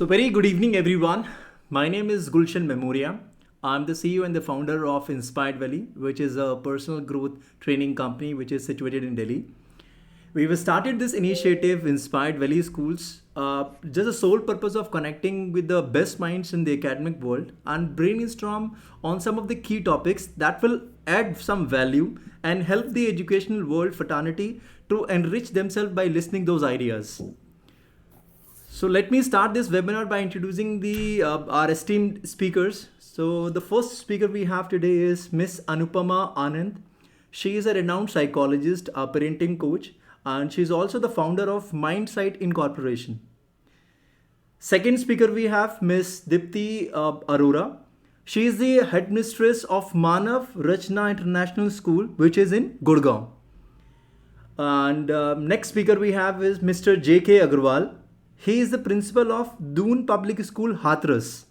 So, very good evening, everyone. My name is Gulshan Memoria. I'm the CEO and the founder of Inspiredvalley, which is a personal growth training company which is situated in Delhi. We've started this initiative, Inspired Valley Schools, just the sole purpose of connecting with the best minds in the academic world and brainstorm on some of the key topics that will add some value and help the educational world fraternity to enrich themselves by listening those ideas. So let me start this webinar by introducing the our esteemed speakers. So the first speaker we have today is Miss Anupama Anand. She is a renowned psychologist, a parenting coach, and she is also the founder of Mindsight Incorporation. Second speaker we have Miss Deepti Arora. She is the headmistress of Manav Rachna International School, which is in Gurugram. And next speaker we have is Mr. J.K. Agrawal. He is the principal of Doon Public School, Hathras.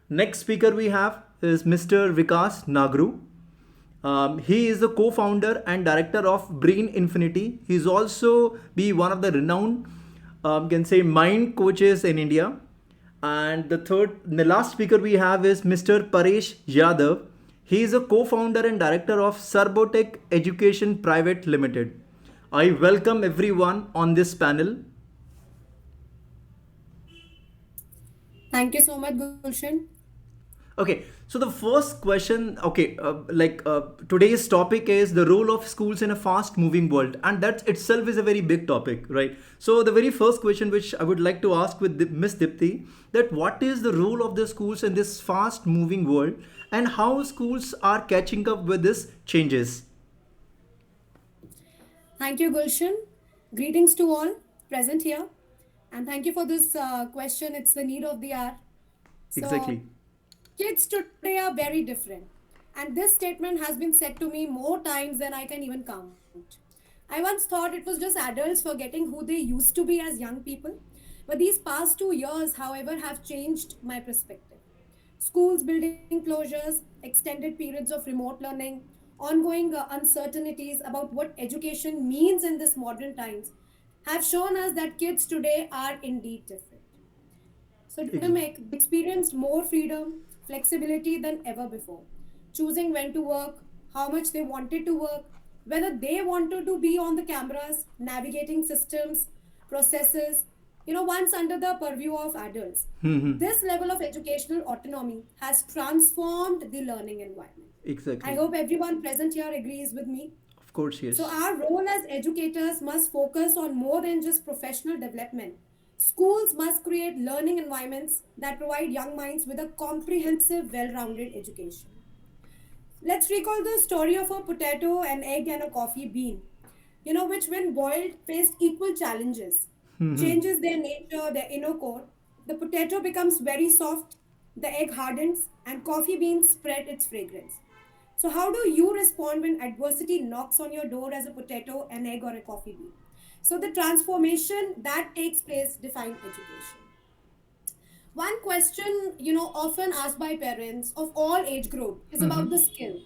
Next speaker we have is Mr. Vikas Nagru. He is the co-founder and director of Brain Infinity. He is also be one of the renowned, can say, mind coaches in India. And the last speaker we have is Mr. Paresh Yadav. He is a co-founder and director of CerboTech Education Private Limited. I welcome everyone on this panel. Thank you so much, Gulshan. Okay, so the first question, today's topic is the role of schools in a fast moving world, and that itself is a very big topic, right? So the very first question which I would like to ask with Miss Dipti, that what is the role of the schools in this fast moving world and how schools are catching up with these changes? Thank you, Gulshan. Greetings to all present here. And thank you for this question. It's the need of the hour. So, Exactly. kids today are very different. And this statement has been said to me more times than I can even count. I once thought it was just adults forgetting who they used to be as young people. But these past 2 years, however, have changed my perspective. Schools building closures, extended periods of remote learning, ongoing uncertainties about what education means in this modern times have shown us that kids today are indeed different. So, Ex- pandemic experienced more freedom, flexibility than ever before, choosing when to work, how much they wanted to work, whether they wanted to be on the cameras, navigating systems, processes, once under the purview of adults. This level of educational autonomy has transformed the learning environment. I exactly. hope everyone present here agrees with me. Of course, So, yes. our role as educators must focus on more than just professional development. Schools must create learning environments that provide young minds with a comprehensive, well rounded education. Let's recall the story of a potato, an egg, and a coffee bean, which, when boiled, faced equal challenges. Changes their nature, their inner core. The potato becomes very soft, the egg hardens, and coffee beans spread its fragrance. So, how do you respond when adversity knocks on your door as a potato, an egg, or a coffee bean? So, the transformation that takes place defines education. One question, often asked by parents of all age group is about the skill.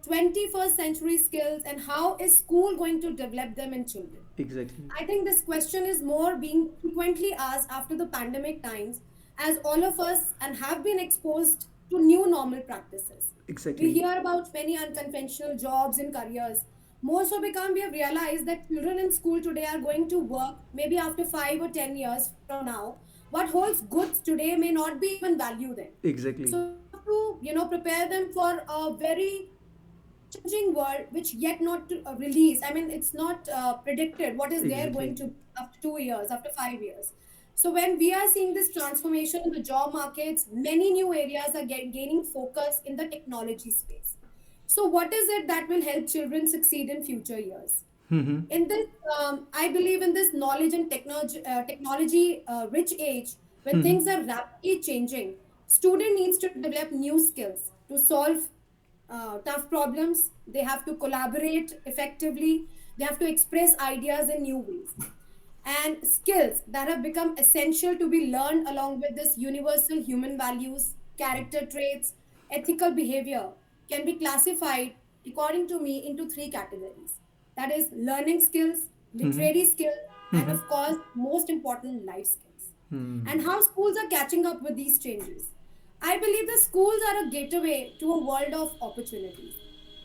21st century skills and how is school going to develop them in children? Exactly. I think this question is more being frequently asked after the pandemic times as all of us and have been exposed to new normal practices. We Exactly. hear about many unconventional jobs and careers. More so become we have realized that children in school today are going to work maybe after 5 or 10 years from now. What holds good today may not be even value then. Exactly. So we have to, prepare them for a very changing world which yet not to release. I mean, it's not predicted what is there going Exactly. to after 2 years, after 5 years. So when we are seeing this transformation in the job markets, many new areas are gaining focus in the technology space. So what is it that will help children succeed in future years? In this, I believe in this knowledge and technology rich age, when things are rapidly changing, student needs to develop new skills to solve tough problems. They have to collaborate effectively. They have to express ideas in new ways. And skills that have become essential to be learned along with this universal human values, character traits, ethical behavior can be classified, according to me, into three categories. That is learning skills, literary skills, and of course, most important, life skills. and how schools are catching up with these changes. I believe the schools are a gateway to a world of opportunities.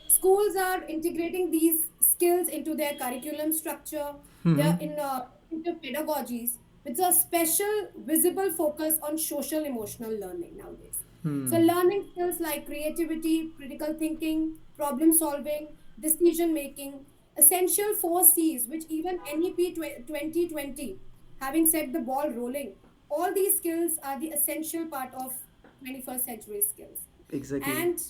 Schools are integrating these skills into their curriculum structure, their into pedagogies, with a special visible focus on social emotional learning nowadays. So, learning skills like creativity, critical thinking, problem solving, decision making, essential four C's, which even NEP 2020, having set the ball rolling, all these skills are the essential part of 21st century skills. Exactly. And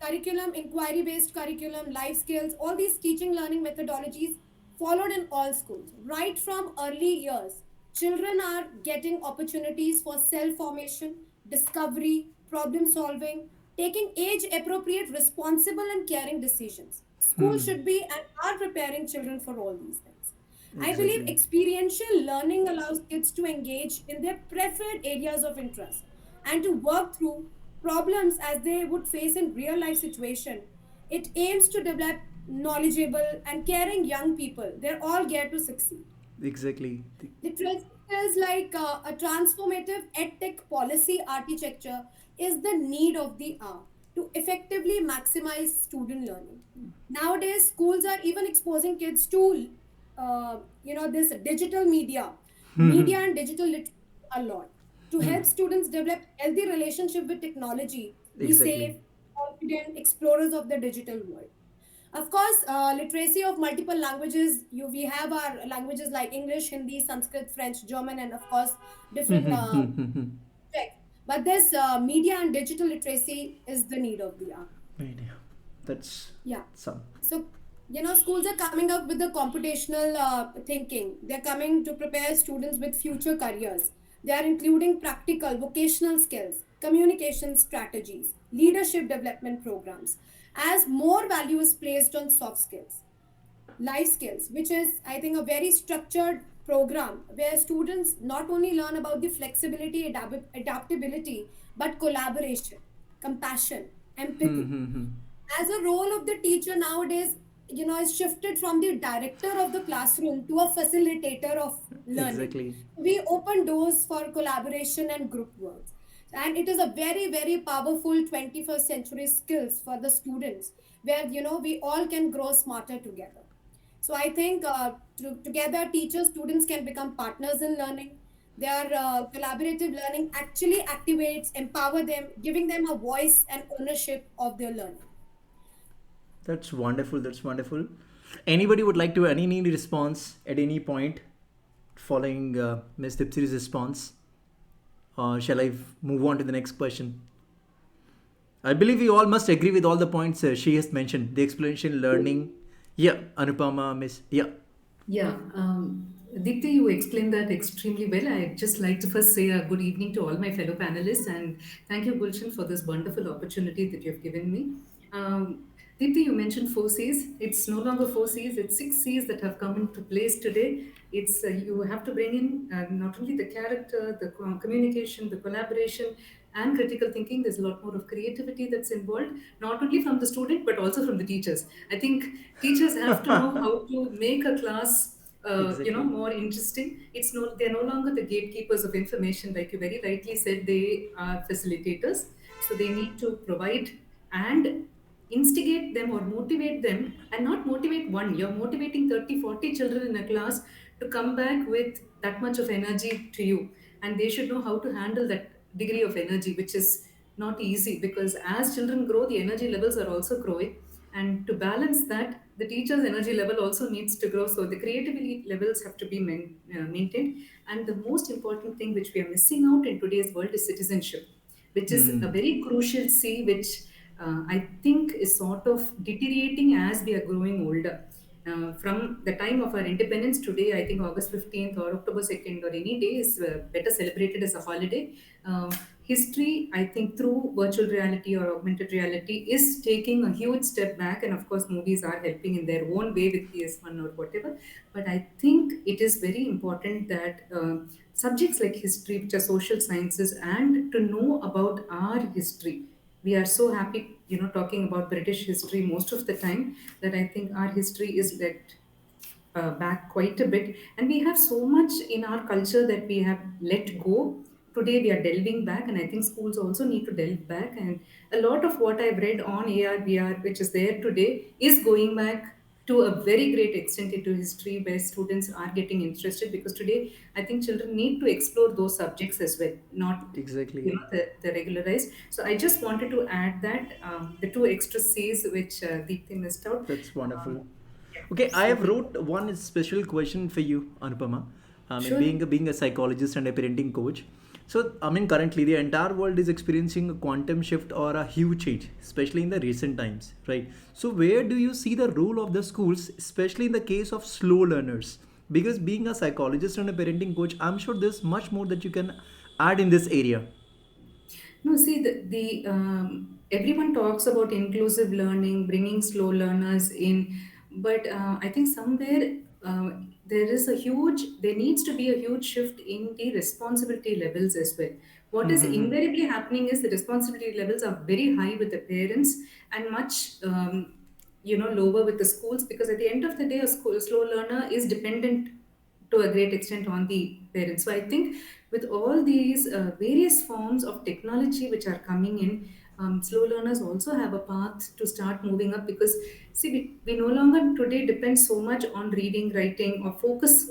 curriculum, inquiry based curriculum, life skills, all these teaching learning methodologies followed in all schools. Right from early years, children are getting opportunities for self formation, discovery, problem solving, taking age appropriate, responsible, and caring decisions. Schools should be and are preparing children for all these things. I believe Exactly. experiential learning allows kids to engage in their preferred areas of interest and to work through problems as they would face in real life situation. It aims to develop knowledgeable and caring young people. They're all geared to succeed. Exactly. Literacy is like a transformative edtech policy architecture is the need of the hour to effectively maximize student learning. Nowadays, schools are even exposing kids to, this digital media and digital literacy a lot to help students develop healthy relationship with technology, be Exactly. safe, confident explorers of the digital world. Of course, literacy of multiple languages. We have our languages like English, Hindi, Sanskrit, French, German, and of course different texts. But this media and digital literacy is the need of the hour. Media. That's Yeah. some. So, schools are coming up with the computational thinking. They're coming to prepare students with future careers. They are including practical, vocational skills, communication strategies, leadership development programs, as more value is placed on soft skills, life skills, which is, I think, a very structured program where students not only learn about the flexibility, adaptability, but collaboration, compassion, empathy as a role of the teacher nowadays, is shifted from the director of the classroom to a facilitator of learning. Exactly. We open doors for collaboration and group works, and it is a very very powerful 21st century skills for the students where we all can grow smarter together. So I think together teachers students can become partners in learning. Their collaborative learning actually activates, empower them, giving them a voice and ownership of their learning. That's wonderful. That's wonderful. Anybody would like to any response at any point following Ms. Dipti's response? Or shall I move on to the next question? I believe we all must agree with all the points she has mentioned. The explanation, learning. Yeah, Anupama, Miss. Yeah. Yeah, Deepti, you explained that extremely well. I'd just like to first say a good evening to all my fellow panelists and thank you, Gulshan, for this wonderful opportunity that you've given me. Deepti, you mentioned four C's. It's no longer four C's, it's six C's that have come into place today. It's you have to bring in not only the character, the communication, the collaboration, and critical thinking. There's a lot more of creativity that's involved, not only from the student but also from the teachers. I think teachers have to know how to make a class Exactly. more interesting. They're no longer the gatekeepers of information, like you very rightly said. They are facilitators, so they need to provide and instigate them or motivate them, and not motivate one. You're motivating 30, 40 children in a class to come back with that much of energy to you, and they should know how to handle that degree of energy, which is not easy, because as children grow, the energy levels are also growing, and to balance that, the teacher's energy level also needs to grow, so the creativity levels have to be maintained. And the most important thing which we are missing out in today's world is citizenship, which is a very crucial C, which I think is sort of deteriorating as we are growing older. From the time of our independence today, I think August 15th or October 2nd or any day is better celebrated as a holiday. History, I think, through virtual reality or augmented reality, is taking a huge step back. And of course, movies are helping in their own way with PS1 or whatever. But I think it is very important that subjects like history, which are social sciences, and to know about our history. We are so happy, talking about British history most of the time, that I think our history is left. back quite a bit, and we have so much in our culture that we have let go. Today we are delving back, and I think schools also need to delve back. And a lot of what I've read on AR, VR, which is there today, is going back to a very great extent into history, where students are getting interested, because today I think children need to explore those subjects as well, not Exactly. the regularized. So I just wanted to add that the two extra C's which Deepti missed out. That's wonderful. Yeah. Okay, I So have wrote one special question for you, Anupama. I mean, sure. being a psychologist and a parenting coach. So, I mean, currently the entire world is experiencing a quantum shift or a huge change, especially in the recent times, right? So, where do you see the role of the schools, especially in the case of slow learners? Because being a psychologist and a parenting coach, I'm sure there's much more that you can add in this area. No, see, the everyone talks about inclusive learning, bringing slow learners in, but I think somewhere there needs to be a huge shift in the responsibility levels as well. What is Mm-hmm. invariably happening is the responsibility levels are very high with the parents, and much lower with the schools, because at the end of the day, a slow learner is dependent to a great extent on the parents. So I think with all these various forms of technology which are coming in, slow learners also have a path to start moving up, because see, we no longer today depend so much on reading, writing, or focus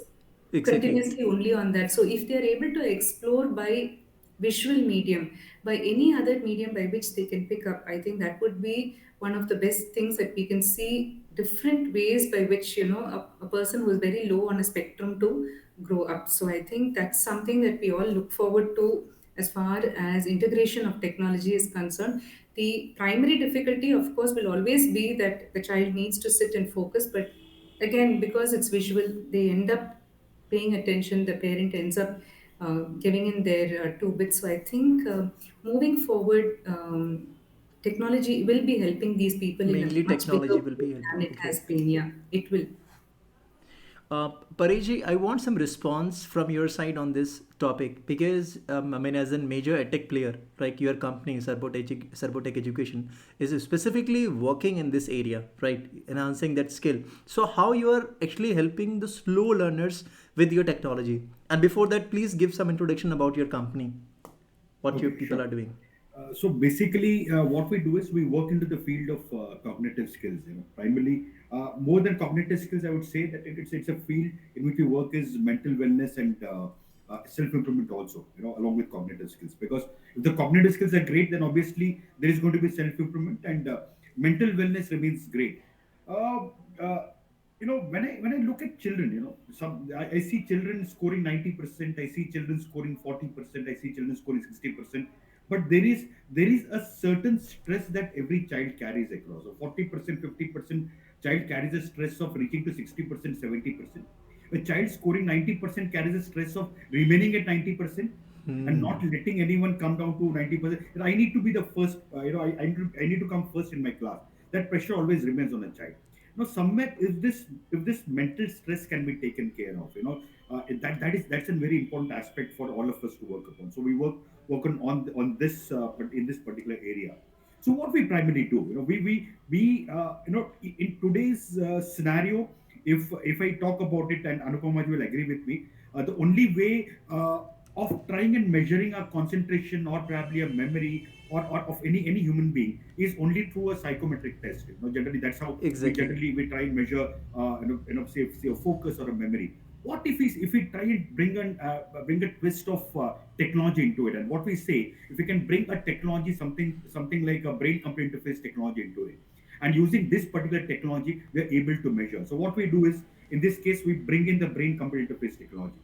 Exactly. continuously only on that. So if they are able to explore by visual medium, by any other medium by which they can pick up, I think that would be one of the best things, that we can see different ways by which a person who is very low on a spectrum to grow up. So I think that's something that we all look forward to as far as integration of technology is concerned. The primary difficulty, of course, will always be that the child needs to sit and focus, but again, because it's visual, they end up paying attention. The parent ends up giving in their two bits. So I think moving forward, technology will be helping these people in a Mainly much bigger technology will way be helping. than it Okay. has been. Yeah, it will. Uh, Paresh, I want some response from your side on this topic because I mean, as a major edtech player, like your company, CerboTech Education, is specifically working in this area, right, enhancing that skill. So, how you are actually helping the slow learners with your technology? And before that, please give some introduction about your company, what your Okay, people sure. are doing. So basically, what we do is we work into the field of cognitive skills. Primarily, more than cognitive skills, I would say that it's a field in which we work is mental wellness and self improvement also. Along with cognitive skills. Because if the cognitive skills are great, then obviously there is going to be self improvement and mental wellness remains great. Uh, uh, when I look at children, I see children scoring 90%, I see children scoring 40%, I see children scoring 60%. But there is a certain stress that every child carries across. So 40%, 50% child carries a stress of reaching to 60%, 70%. A child scoring 90% carries a stress of remaining at 90% and not letting anyone come down to 90%. I need to be the first, I need to come first in my class. That pressure always remains on a child. Somewhere if this mental stress can be taken care of, that's a very important aspect for all of us to work upon. So we work on this but in this particular area. So what we primarily do, in today's scenario, if I talk about it, and Anupama will agree with me, the only way of trying and measuring a concentration or probably a memory or of any human being is only through a psychometric test. Generally that's how we Exactly. generally we try and measure say a focus or a memory. What if we try and bring a twist of technology into it, and what we say, if we can bring a technology, something like a brain computer interface technology into it, and using this particular technology we are able to measure. So what we do is, in this case, we bring in the brain computer interface technology.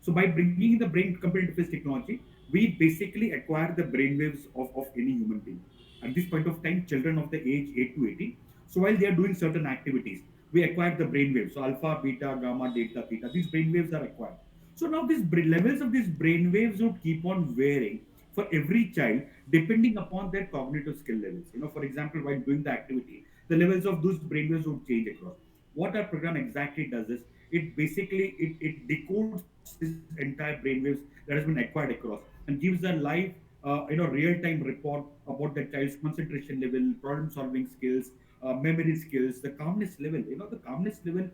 So by bringing in the brain computer interface technology, we basically acquire the brain waves of any human being. At this point of time, children of the age 8 to 18, so while they are doing certain activities, we acquire the brain waves. So alpha, beta, gamma, delta, theta, these brain waves are acquired. So now these levels of these brain waves would keep on varying for every child depending upon their cognitive skill levels. For example, while doing the activity, the levels of those brain waves would change across. What our program exactly does is, it basically it decodes this entire brainwaves that has been acquired across and gives a live real time report about the child's concentration level, problem solving skills, memory skills, the calmness level. The calmness level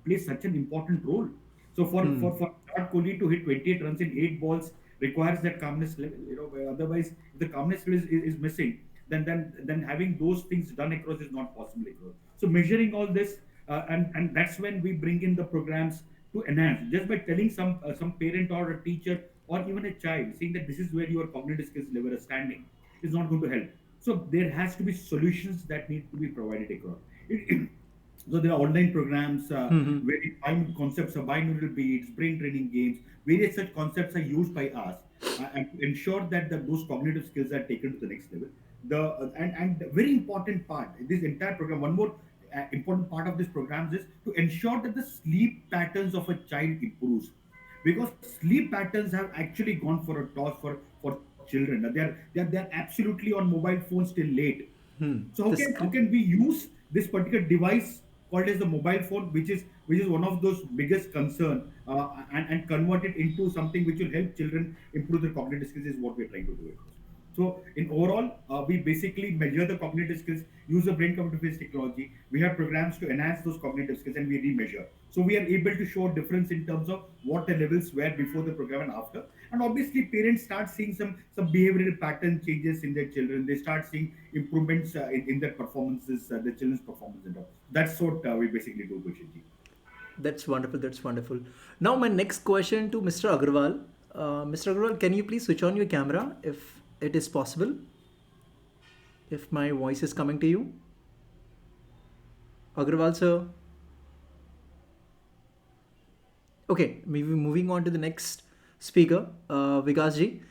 plays such an important role. So for Virat Kohli to hit 28 runs in 8 balls requires that calmness level. Where otherwise, if the calmness level is missing, then having those things done across is not possible across. So measuring all this, and that's when we bring in the programs to enhance. Just by telling some parent or a teacher or even a child, saying that this is where your cognitive skills level is standing, is not going to help. So there has to be solutions that need to be provided across. So there are online programs where we find concepts of binaural beats, brain training games, various such concepts are used by us, and to ensure that those cognitive skills are taken to the next level. And the very important part, this entire program, one more important part of this program is to ensure that the sleep patterns of a child improves, because sleep patterns have actually gone for a toss for children. They're absolutely on mobile phones till late. So how The can how script. can we use this particular device called as the mobile phone, which is one of those biggest concern, and convert it into something which will help children improve their cognitive skills, is what we're trying to do it. So in overall, we basically measure the cognitive skills, use the brain computer interface technology. We have programs to enhance those cognitive skills, and we remeasure. So we are able to show difference in terms of what the levels were before the program and after. And obviously, parents start seeing some behavioral pattern changes in their children. They start seeing improvements in their performances, the children's performance and all. That's what we basically do, Gulshanji. That's wonderful. That's wonderful. Now, my next question to Mr. Agrawal. Mr. Agrawal, can you please switch on your camera if it is possible? If my voice is coming to you, Agrawal sir. Okay, maybe moving on to the next speaker, Vikas ji.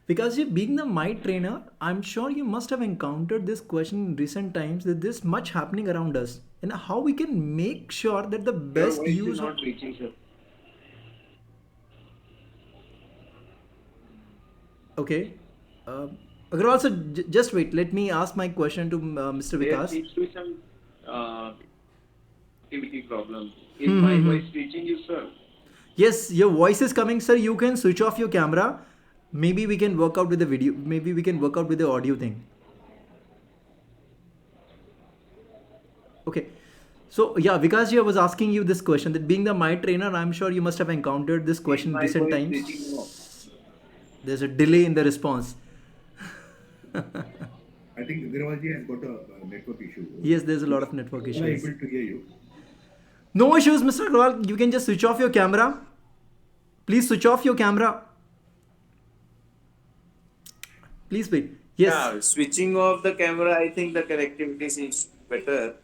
Vikas ji, being the might trainer, I'm sure you must have encountered this question in recent times that there's much happening around us and how we can make sure that the Your best voice is use of. not reaching, sir. Okay. Uh, Agrawal sir, just wait. Let me ask my question to Mr. There Vikas. seems to be some activity problem. Is Hmm, my hmm, hmm. voice reaching you, sir? Yes, your voice is coming, sir. You can switch off your camera. Maybe we can work out with the video. Maybe we can work out with the audio thing. Okay. So yeah, Vikas ji, I was asking you this question that being the my trainer, I'm sure you must have encountered this Is question in my recent voice reaching you? times. There's a delay in the response. I think Agrawalji has got a network issue. Yes, there's a We lot of network are not issues. able to hear you. No issues, Mr. Agrawal. You can just switch off your camera. Please switch off your camera. Please wait. Yes. Yeah, switching off the camera, I think the connectivity seems better.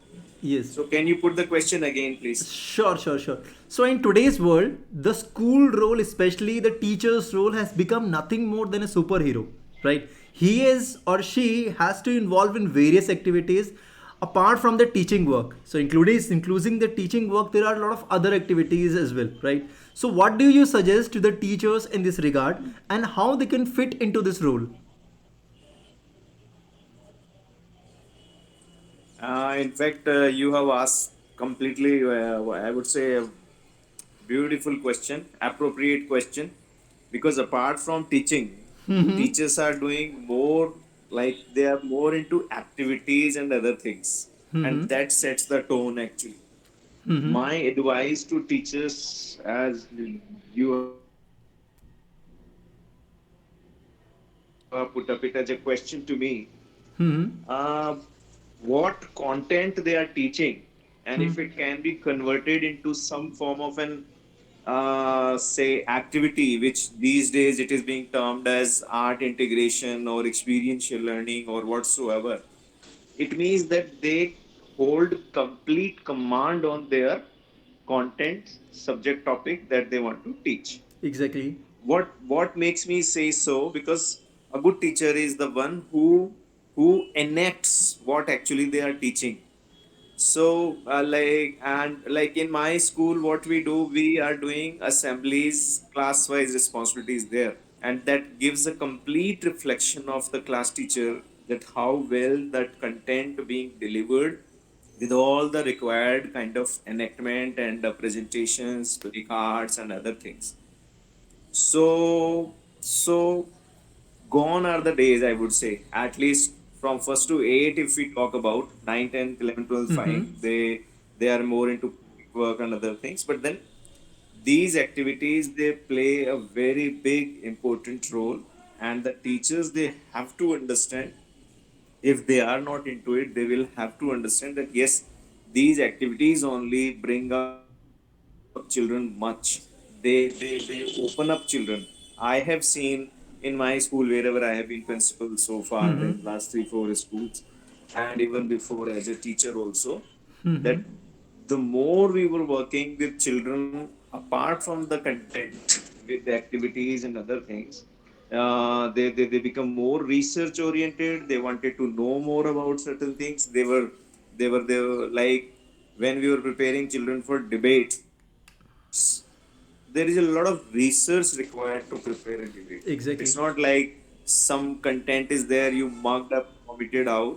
Yes. So can you put the question again, please? Sure, sure, sure. So, in today's world, the school role, especially the teacher's role, has become nothing more than a superhero, right? He is or she has to involve in various activities apart from the teaching work. So, including the teaching work, there are a lot of other activities as well, right? So, what do you suggest to the teachers in this regard, and how they can fit into this role? In fact, you have asked completely, I would say, a beautiful question, appropriate question, because apart from teaching, teachers are doing more, like they are more into activities and other things, and that sets the tone actually. My advice to teachers, as you have put up it as a question to me, what content they are teaching, and if it can be converted into some form of an say activity, which these days it is being termed as art integration or experiential learning or whatsoever, it means that they hold complete command on their content subject topic that they want to teach. Exactly. What makes me say so? Because a good teacher is the one who enacts what actually they are teaching. So like in my school, what we do, we are doing assemblies, class wise responsibilities there, and that gives a complete reflection of the class teacher, that how well that content being delivered with all the required kind of enactment and presentations, story cards and other things. So gone are the days, I would say, at least from first to eight, if we talk about 9, 10, 11, 12, Mm-hmm. fine, they are more into work and other things. But then these activities, they play a very big important role, and the teachers, they have to understand. If they are not into it, they will have to understand that yes, these activities only bring up children much. They open up children. I have seen in my school, wherever I have been principal so far in last Mm-hmm. 3 4 schools, and even before as a teacher also, that Mm-hmm. the more we were working with children apart from the content, with the activities and other things, they become more research oriented. They wanted to know more about certain things. They were like, when we were preparing children for debates, there is a lot of research required to prepare a debate. It's not like Exactly. some content is there, you marked up, vomited out.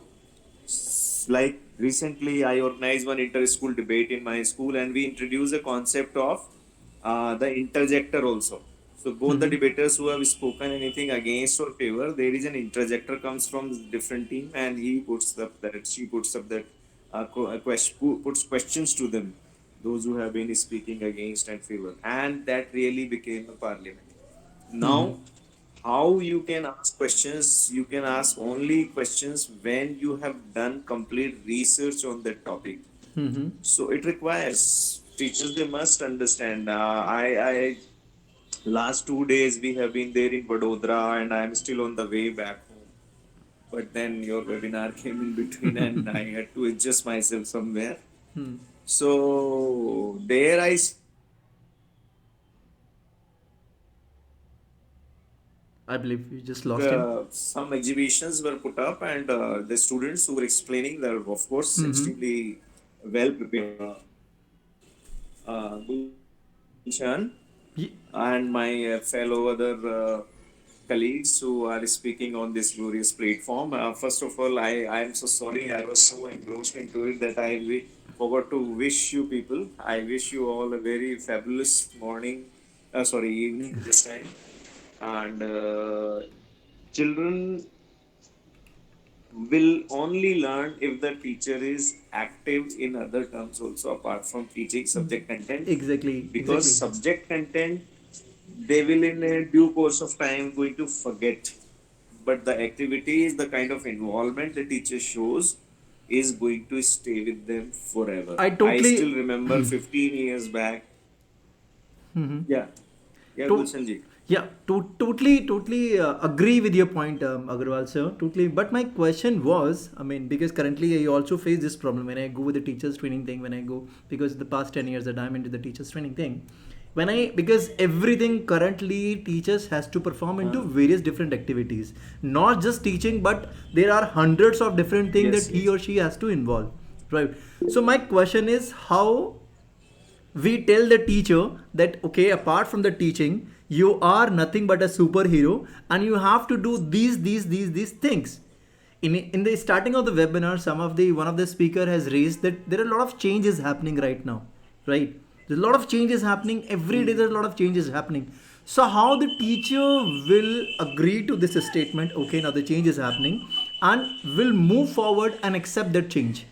Like recently, I organized one inter-school debate in my school, and we introduced a concept of the interjector also. So both the Mm-hmm. debaters who have spoken anything against or favor, there is an interjector comes from different team, and he puts up that she puts up that puts questions to them, those who have been speaking against and favor, and that really became a parliament. Mm-hmm. Now, how you can ask questions? You can ask only questions when you have done complete research on that topic. Mm-hmm. So it requires teachers, they must understand. I last 2 days we have been there in Vadodara, and I am still on the way back home. But then your webinar came in between, and I had to adjust myself somewhere. So there I saw I believe you just lost him. some exhibitions were put up, and the students who were explaining, they were of course Mm-hmm. extremely well prepared. Gulshan Ye- and my fellow other colleagues who are speaking on this glorious platform. First of all, I am so sorry. I was so engrossed into it that forgot to wish you people. I wish you all a very fabulous morning, sorry, evening this time. And children will only learn if the teacher is active in other terms also, apart from teaching subject content, Exactly. because Exactly. subject content, they will in a due course of time going to forget, but the activities, the kind of involvement the teacher shows, is going to stay with them forever. I I totally. still remember 15 years back. Yeah, yeah, To- Gulshan ji. yeah, totally agree with your point, Agrawal sir. Totally. But my question was, I mean, because currently I also face this problem when I go with the teachers training thing. When I go, because the past 10 years that I'm into the teachers training thing, when I, because everything currently teachers has to perform into various different activities, not just teaching, but there are hundreds of different things that Yes, he yes. or she has to involve, right? So my question is, how we tell the teacher that okay, apart from the teaching, you are nothing but a superhero, and you have to do these things. In the starting of the webinar, some of the one of the speaker has raised that there are a lot of changes happening right now, right? There's a lot of changes happening every day. There's a lot of changes happening. So how the teacher will agree to this statement, okay, now the change is happening, and will move forward and accept that change,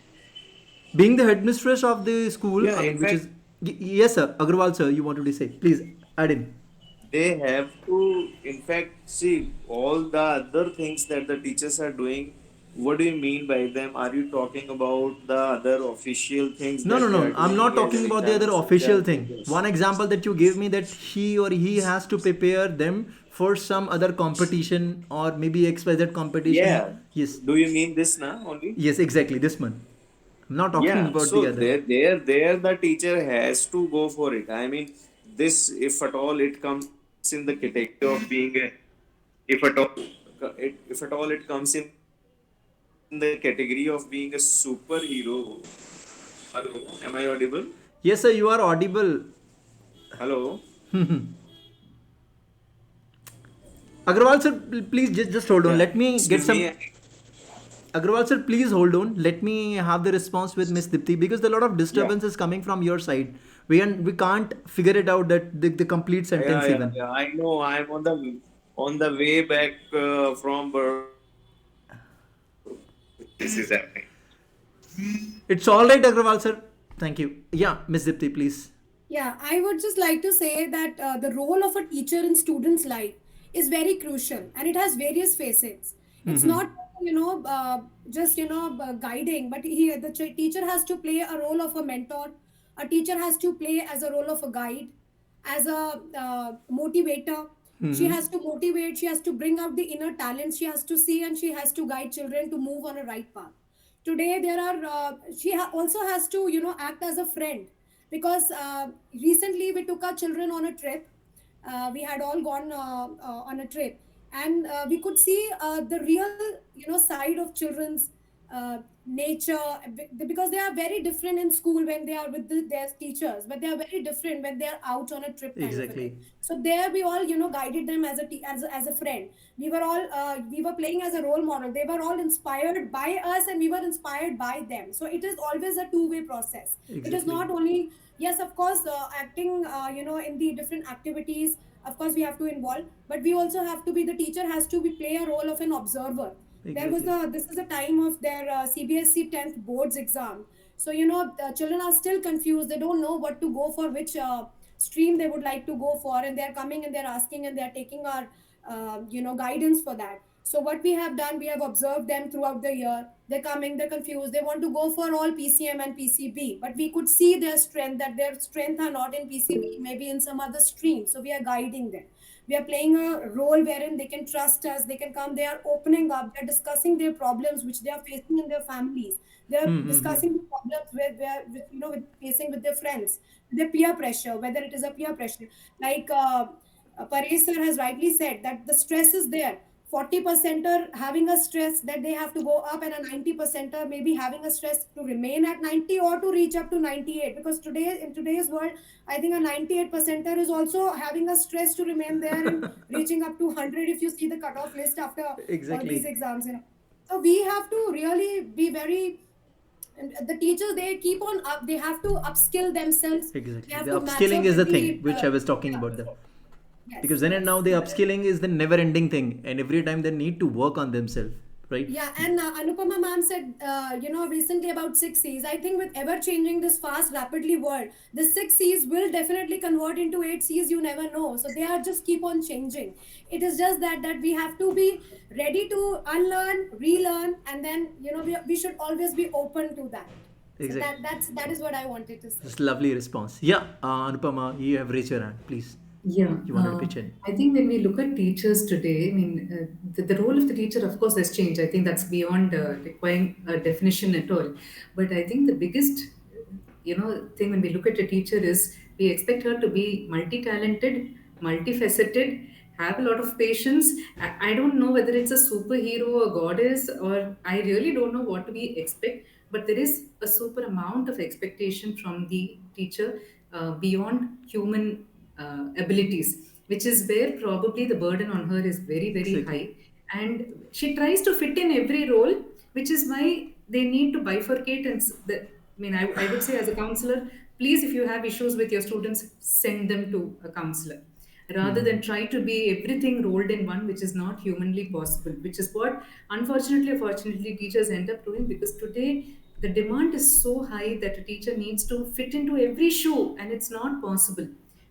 being the headmistress of the school, Yeah, I in mean, which fact, is yes, sir. Agrawal, sir, you wanted to say? Please add in. they have to, in fact, see all the other things that the teachers are doing. What do you mean by them? Are you talking about the other official things No, no, that they no. are I'm not doing? As an talking about the other example, such official as thing. One example that you gave me, that she or he has to prepare them for some other competition or maybe XYZ competition. yeah. Yes, Do you mean this now only? yes, exactly. This one. I'm not talking Yeah. about the So other. there, the teacher has to go for it. I mean, this, if at all, it comes in the category of being a, if at all, if at all, it comes in the category of being a superhero. Hello, am I audible? Yes, sir. You are audible. Hello. Agrawal, sir, please just hold on. Yeah. Let me get Excuse some. me. Agrawal sir, please hold on. Let me have the response with Miss Dipti, because a lot of Yeah. disturbance is coming from your side. We can't figure it out that the complete sentence even. Yeah. I know. I'm on the way back from Baroda. So this is happening. It's all right, Agrawal sir. Thank you. Yeah, Miss Dipti, please. Yeah, I would just like to say that the role of a teacher in students' life is very crucial, and it has various facets. It's not, just guiding, but teacher has to play a role of a mentor. A teacher has to play as a role of a guide, as a motivator. She has to motivate. She has to bring out the inner talent. She has to see and she has to guide children to move on a right path. Today there are also has to act as a friend, because recently we took our children on a trip. We had all gone on a trip, and we could see the real side of children's nature, because they are very different in school when they are with their teachers, but they are very different when they are out on a trip kind of a thing. Exactly. So there we all guided them as as a friend. We were all we were playing as a role model. They were all inspired by us and we were inspired by them. So it is always a two-way process. It is Exactly. not only, yes, of course, acting in the different activities, of course we have to involve, but we also have to be, the teacher has to be play a role of an observer. There was Exactly. this is a time of their CBSE 10th boards exam. So the children are still confused. They don't know what to go for, which stream they would like to go for, and they're coming and they're asking and they're taking our guidance for that. So what we have done, we have observed them throughout the year. They're coming, they're confused, they want to go for all PCM and PCB, but we could see their strength, that their strength are not in PCB, maybe in some other stream. So we are guiding them. We are playing a role wherein they can trust us, they can come, they are opening up, they're discussing their problems which they are facing in their families. They're discussing the problems where they're with facing with their friends, their peer pressure, whether it is a peer pressure, like Paresh sir has rightly said that the stress is there. 40 percenter having a stress that they have to go up, and a 90 percenter maybe having a stress to remain at 90 or to reach up to 98. Because today, in today's world, I think a 98 percenter is also having a stress to remain there and reaching up to 100 if you see the cutoff list after all these Exactly. exams. So we have to really be very, and the teachers, they keep on up, they have to upskill themselves. They Exactly. have The to match upskilling up is with the thing the which I was talking yeah. about. Because Yes, then and now yes. the upskilling is the never ending thing, and every time they need to work on themselves, right? Yeah, and Anupama ma'am said, recently about 6 C's. I think with ever changing this fast, rapidly world, the 6 C's will definitely convert into 8 C's. You never know. So they are just keep on changing. It is just that we have to be ready to unlearn, relearn, and then we should always be open to that. So Exactly. that is what I wanted to say. This lovely response. Yeah, Anupama, you have raised your hand, please. Yeah, You wanted to pitch in. I think when we look at teachers today, I mean, the role of the teacher, of course, has changed. I think that's beyond requiring a definition at all. But I think the biggest, thing when we look at a teacher is we expect her to be multi-talented, multifaceted, have a lot of patience. I don't know whether it's a superhero or goddess, or I really don't know what we expect. But there is a super amount of expectation from the teacher beyond human abilities, which is where probably the burden on her is very, very Exactly. high. And she tries to fit in every role, which is why they need to bifurcate. I would say, as a counselor, please, if you have issues with your students, send them to a counselor rather than try to be everything rolled in one, which is not humanly possible, which is what, unfortunately or fortunately, teachers end up doing, because today the demand is so high that a teacher needs to fit into every shoe, and it's not possible.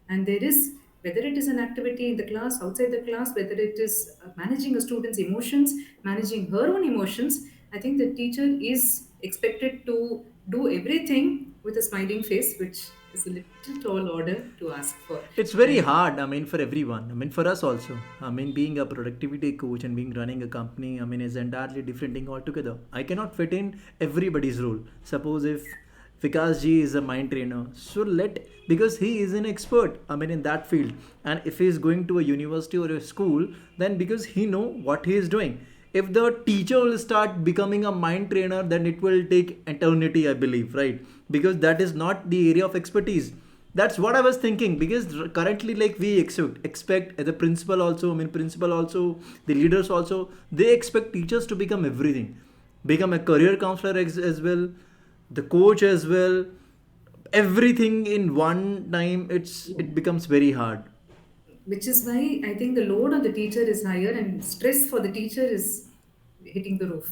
And there is, whether it is an activity in the class, outside the class, whether it is managing a student's emotions, managing her own emotions, I think the teacher is expected to do everything with a smiling face, which is a little tall order to ask for. It's very And hard, I mean, for everyone. I mean, for us also. I mean, being a productivity coach and being running a company, I mean, is entirely different thing altogether. I cannot fit in everybody's role. Suppose if Vikas ji is a mind trainer, so because he is an expert, I mean, in that field. And if he is going to a university or a school, then because he know what he is doing. If the teacher will start becoming a mind trainer, then it will take eternity, I believe, right? Because that is not the area of expertise. That's what I was thinking, because currently, like, we expect the principal also, I mean, principal also, the leaders also, they expect teachers to become everything, become a career counselor as well, the coach as well, everything in one time. It becomes very hard. which is why I think the load on the teacher is higher, and stress for the teacher is hitting the roof.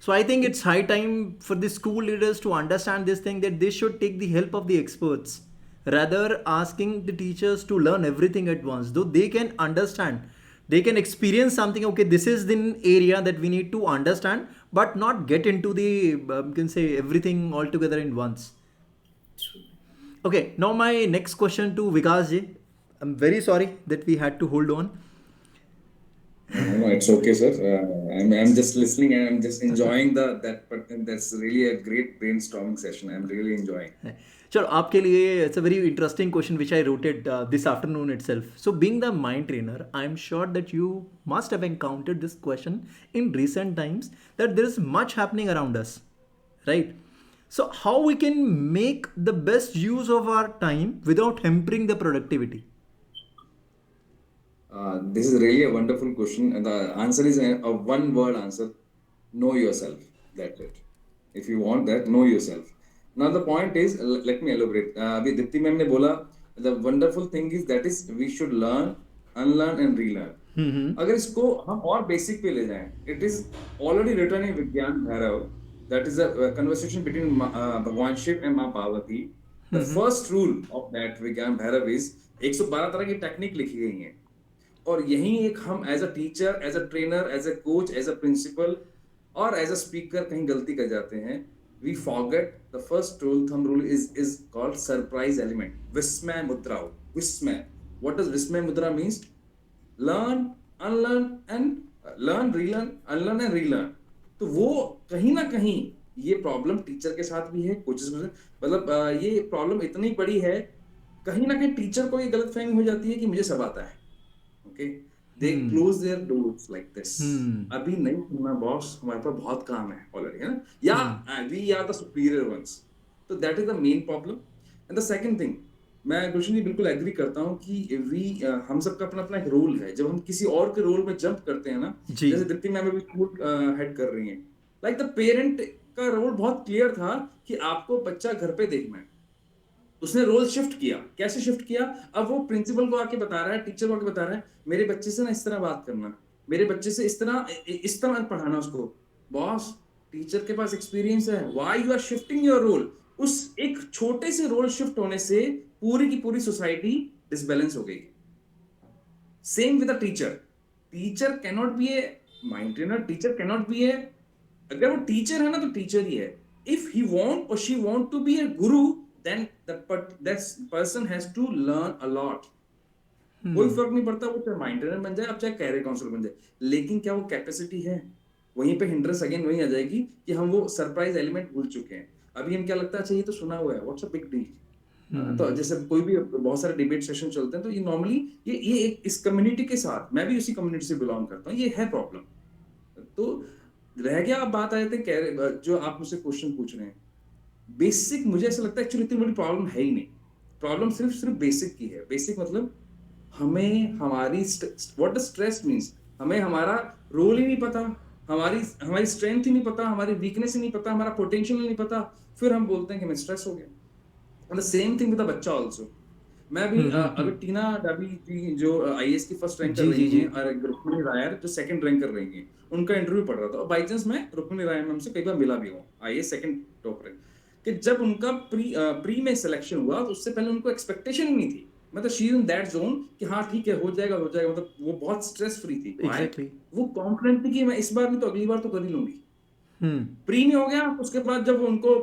So I think it's high time for the school leaders to understand this thing, that they should take the help of the experts rather asking the teachers to learn everything at once. Though they can understand, they can experience something. Okay, this is the area that we need to understand, but not get into the you can say everything all together in once. Okay, now my next question to Vikas ji. I'm very sorry that we had to hold on. No, it's okay, sir. I'm just listening and I'm just enjoying that. But that's really a great brainstorming session. I'm really enjoying. चलो आपके लिए it's a very interesting question which I wrote it this afternoon itself. So being the mind trainer, I'm sure that you must have encountered this question in recent times, that there is much happening around us, right? So how we can make the best use of our time without hampering the productivity? This is really a wonderful question, and the answer is a one-word answer: know yourself. That's it. If you want that, know yourself. Now the point is, let me elaborate. अभी Deepti ma'am ने बोला, the wonderful thing is that is we should learn, unlearn and relearn. अगर इसको हम और basic पे ले जाएं, it is already written in विज्ञान Bhairav, that is a conversation between भगवान शिव and माँ Parvati. The first rule of that विज्ञान भैरव is 112 तरह की टेक्निक लिखी गई हैं, और यही एक हम as a teacher, as a trainer, as a coach, as a principal और एज अ स्पीकर कहीं गलती कर जाते हैं. We forget the first rule, thumb rule is called surprise element. Vismay mudra. Vismay. What does Vismay mudra means? Learn, unlearn and learn, relearn, unlearn and relearn. तो वो कहीं ना कहीं ये प्रॉब्लम टीचर के साथ भी है, कोचेस के साथ. मतलब ये प्रॉब्लम इतनी बड़ी है, कहीं ना कहीं टीचर को ये गलतफहमी हो जाती है कि मुझे सब आता है. Okay? They close their doors like this. अभी नहीं सुनना बॉस, हमारे पास बहुत काम है ऑलरेडी, है ना? या we are the superior ones. So that is the main problem. And the second thing, मैं गुलशन जी बिल्कुल एग्री करता हूँ कि हम सबका अपना अपना एक रोल है. जब हम किसी और के रोल में जंप करते हैं ना, जैसे दीप्ति मैम अभी स्कूल हेड कर रही हैं, लाइक द पेरेंट का रोल बहुत क्लियर था कि आपको बच्चा घर पे देखना है. उसने रोल शिफ्ट किया. कैसे शिफ्ट किया? अब वो प्रिंसिपल को आके बता रहा है, टीचर को आके बता रहा है, मेरे बच्चे से ना इस तरह बात करना, मेरे बच्चे से इस तरह पढ़ाना उसको. बॉस, टीचर के पास एक्सपीरियंस है. Why you are shifting your role? उस एक छोटे से रोल शिफ्ट होने से पूरी की पूरी सोसाइटी डिसबैलेंस हो गई. Same with a teacher. Teacher can not be a mind trainer. Teacher can not be a, अगर वो टीचर है ना तो टीचर ही है. इफ ही वांट और she want to be a guru, then that person has to learn a lot. कोई फर्क नहीं पड़ता वो चाहे माइंड ट्रेनर बन जाए, अब चाहे कैरियर काउंसलर बन जाए, लेकिन क्या वो कैपेसिटी है? वहीं पे हिंड्रेंस अगेन वहीं आ जाएगी कि हम वो सरप्राइज एलिमेंट भूल चुके हैं. अभी हम क्या लगता है, अच्छा ये तो सुना हुआ है, व्हाट्स अ बिग डील. तो जैसे कोई भी बहुत सारे डिबेट सेशन चलते हैं, तो ये नॉर्मली ये एक इस कम्युनिटी के साथ, मैं भी उसी कम्युनिटी से बिलोंग करता हूँ, ये है प्रॉब्लम. तो रह गया, अब बात आए थे जो आप मुझसे क्वेश्चन पूछ रहे हैं, बेसिक. मुझे ऐसा लगता है एक्चुअली इतनी बड़ी प्रॉब्लम है ही नहीं. प्रॉब्लम सिर्फ बेसिक की है. बेसिक मतलब हमें हमारी व्हाट डज स्ट्रेस मींस, हमें हमारा रोल ही नहीं पता, हमारी स्ट्रेंथ ही नहीं पता, हमारी वीकनेस ही नहीं पता, हमारा पोटेंशियल ही नहीं पता, फिर हम बोलते हैं कि मैं स्ट्रेस हो गया. And the same thing with the बच्चा आल्सो. मैं भी अगर टीना डाबी जी जो आईएएस की फर्स्ट रैंक कर रही हैं, और रुक्मिणी रायर जो सेकंड रैंक कर रही हैं, उनका इंटरव्यू पढ़ रहा था, और बाय चांस मैं रुक्मिणी रायर मैम से कई बार मिला भी हूँ, आईएएस सेकंड टॉप रैंक, कि जब उनका प्री में सिलेक्शन हुआ तो उससे पहले उनको एक्सपेक्टेशन ही नहीं थी. मतलब शी इन दैट जोन कि हाँ ठीक है, हो जाएगा. मतलब वो बहुत स्ट्रेस फ्री थी. Exactly. वो कॉन्फिडेंट थी कि मैं इस बार नहीं तो अगली बार तो कर ही लूंगी. प्री में हो गया. उसके बाद जब उनको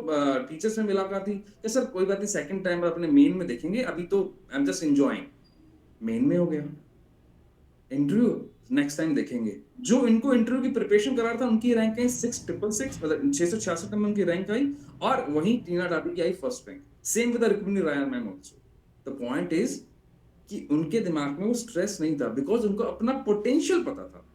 टीचर्स में मुलाकात थी, कि सर कोई बात नहीं, सेकंड टाइम अपने मेन में देखेंगे, अभी तो I am just enjoying. Main में हो गया, इंटरव्यू नेक्स्ट टाइम देखेंगे. जो इनको इंटरव्यू की प्रिपरेशन करा रहा था, उनकी रैंक आई 666, मतलब 666 नंबर की रैंक आई, और वहीं टीना डाबी की आई first rank. Same with Rukmini Riar ma'am also. The point is कि उनके दिमाग में वो स्ट्रेस नहीं था, बिकॉज उनको अपना पोटेंशियल पता था,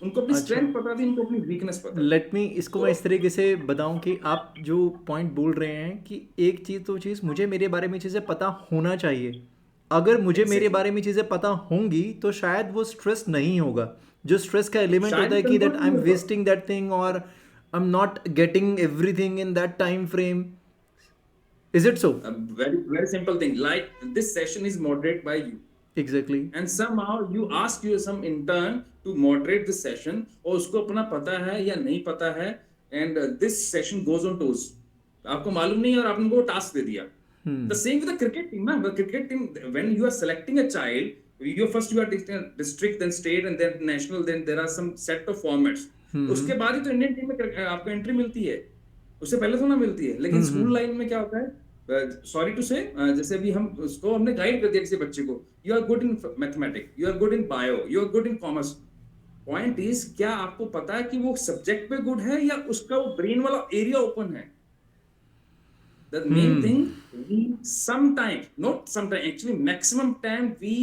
उनको अपनी स्ट्रेंथ पता थी, उनको अपनी वीकनेस पता थी. लेट मी इसको मैं इस तरीके से बताऊं कि आप जो पॉइंट बोल रहे हैं कि एक चीज़ तो चीज़ मुझे मेरे बारे में चीज़ें पता होना चाहिए. अगर मुझे मेरे बारे में चीज़ें पता होंगी तो शायद वो स्ट्रेस नहीं होगा. जो स्ट्रेस का एलिमेंट होता है कि that I am wasting that thing, और I am not getting everything in that time frame. Is it so? A very very simple thing, like this session is moderated by you. Exactly. and somehow you ask you some intern to moderate the session और उसको अपना पता है या नहीं पता है and this session goes on toes, आपको मालूम नहीं और आपने को टास्क दे दिया. The same with the cricket team, na? The cricket team, when you are selecting a child, you are district, then state, and then national, then there are some set of formats. उसके बाद ही तो Indian team में आपको entry मिलती है, उससे पहले तो ना मिलती है. लेकिन स्कूल लाइन में क्या होता है, सॉरी टू से, जैसे अभी हम उसको हमने गाइड कर दिया किसी बच्चे को, you are good in mathematics, you are good in bio, you are good in commerce. Point is, क्या आपको पता है कि वो सब्जेक्ट पे गुड है या उसका वो ब्रेन वाला एरिया ओपन है? The main thing, we sometimes, not sometimes, actually maximum time we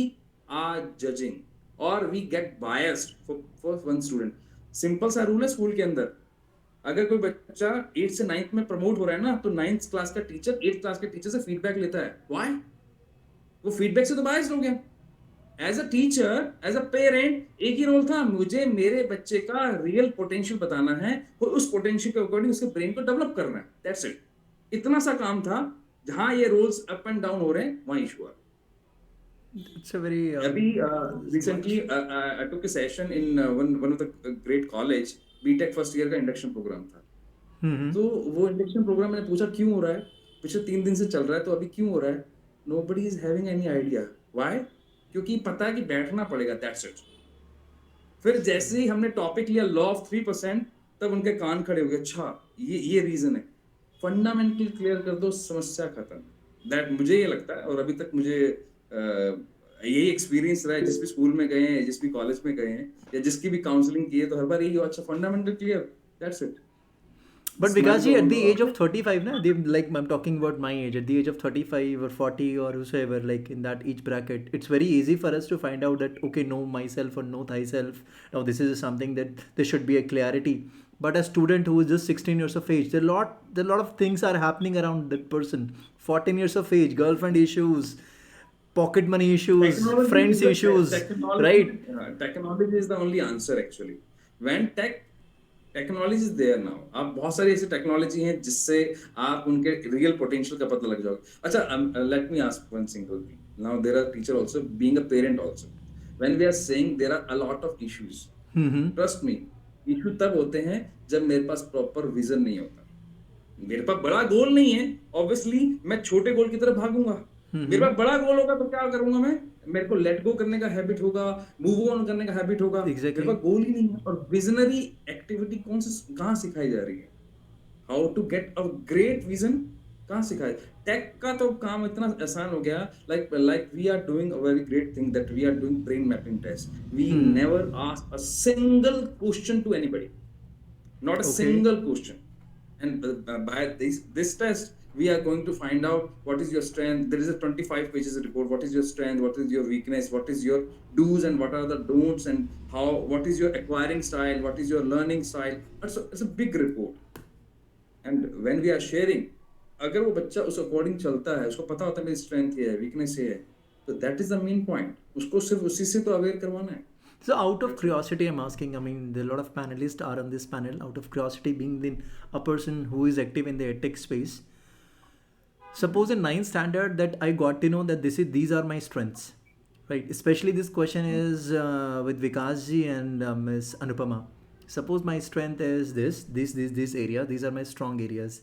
are judging or we get biased for one student. Simple सा रूल है स्कूल के अंदर, अगर कोई बच्चा 8th से 9th में प्रमोट हो रहा है ना, तो 9th क्लास का टीचर 8th क्लास के टीचर से फीडबैक लेता है. Why? वो फीडबैक से तो बायस्ड हो गया. As a teacher, as a parent, एक ही रोल था, मुझे मेरे बच्चे का रियल पोटेंशियल बताना है और उस पोटेंशियल के अकॉर्डिंग उसके ब्रेन को डेवलप करना है. That's it. इतना सा काम था. जहां ये रोल्स अप एंड डाउन हो रहे हैं वहीं इशू है. It's a very अभी recently I took a session in one of the great college, BTech first year का इंडक्शन प्रोग्राम था. तो वो इंडक्शन प्रोग्राम मैंने पूछा क्यों हो रहा है, पिछले 3 दिन से चल रहा है तो अभी क्यों हो रहा है. Nobody is having any idea. Why? क्योंकि पता है कि बैठना पड़ेगा. That's it. फिर जैसे ही हमने टॉपिक लिया लॉ ऑफ 3%, तब उनके कान खड़े हो गए. अच्छा, ये रीजन है. फंडामेंटली क्लियर कर दो, समस्या खत्म. दैट मुझे ये लगता है, और अभी तक मुझे यही एक्सपीरियंस रहा है, जिस भी स्कूल में गए हैं, जिस भी कॉलेज में गए हैं, या जिसकी भी काउंसलिंग की है, तो हर बार यही हो, अच्छा fundamental clear, that's it. But because at the age of 35, na, they, like I'm talking about my age, at the age of 35 or 40 or whosoever, like in that age bracket, it's very easy for us to find out that, okay, know myself or know thyself. Now, this is something that there should be a clarity. But a student who is just 16 years of age, there are a lot of things are happening around that person. 14 years of age, girlfriend issues, pocket money issues, friends issues, right? Technology is the only answer actually. When technology is there now. आप बहुत सारी ऐसी technology हैं जिससे आप उनके real potential का पता लग जाओगे. अच्छा, let me ask one simple thing. Now there are teacher also, being a parent also, when we are saying there are a lot of issues, trust me, issue तब होते हैं जब मेरे पास प्रॉपर विजन नहीं होता. मेरे पास बड़ा गोल नहीं है, ऑब्वियसली मैं छोटे गोल की तरफ भागूंगा. मेरे पास बड़ा गोल होगा तो क्या करूंगा मैं, मेरे को लेट गो करने का हैबिट होगा, मूव ऑन करने का हैबिट होगा. Exactly. मेरे पास गोल ही नहीं है. और विजनरी एक्टिविटी कहाँ सिखाई जा रही है, how to get a great vision कहाँ सिखाए. टेक का तो काम इतना आसान हो गया, like we are doing a very great thing, that we are doing brain mapping test. We never ask a single question to anybody, not a single question. And by this test, we are going to find out what is your strength. There is a 25 pages report. What is your strength? What is your weakness? What is your do's and what are the don'ts? And what is your acquiring style? What is your learning style? It's a big report. And when we are sharing, अगर वो बच्चा उस according चलता है, उसको पता होता है मेरी स्ट्रेंथ ये है, वीकनेस ये है, तो that is the main point. उसको सिर्फ उसी से तो अवेयर करवाना है. So out of curiosity, I'm asking, I mean, there are a lot of panelists are on this panel. Out of curiosity, being a person who is active in the edtech space, suppose in 9th standard that I got to know that these are my strengths, right? Especially this question is with Vikasji and Miss Anupama. Suppose my strength is this area. These are my strong areas.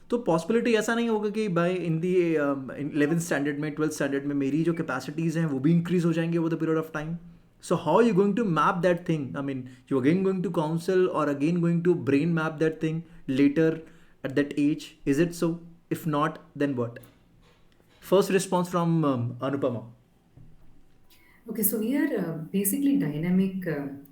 तो possibility ऐसा नहीं होगा कि bye इन दी 11th standard में 12th standard में मेरी जो capacities हैं वो भी इंक्रीज हो जाएंगे over the period of time. So how are you going to map that thing? I mean, you're again going to counsel or again going to brain map that thing later at that age? Is it so? If not, then what? First response from Anupama. Okay, so we are basically dynamic,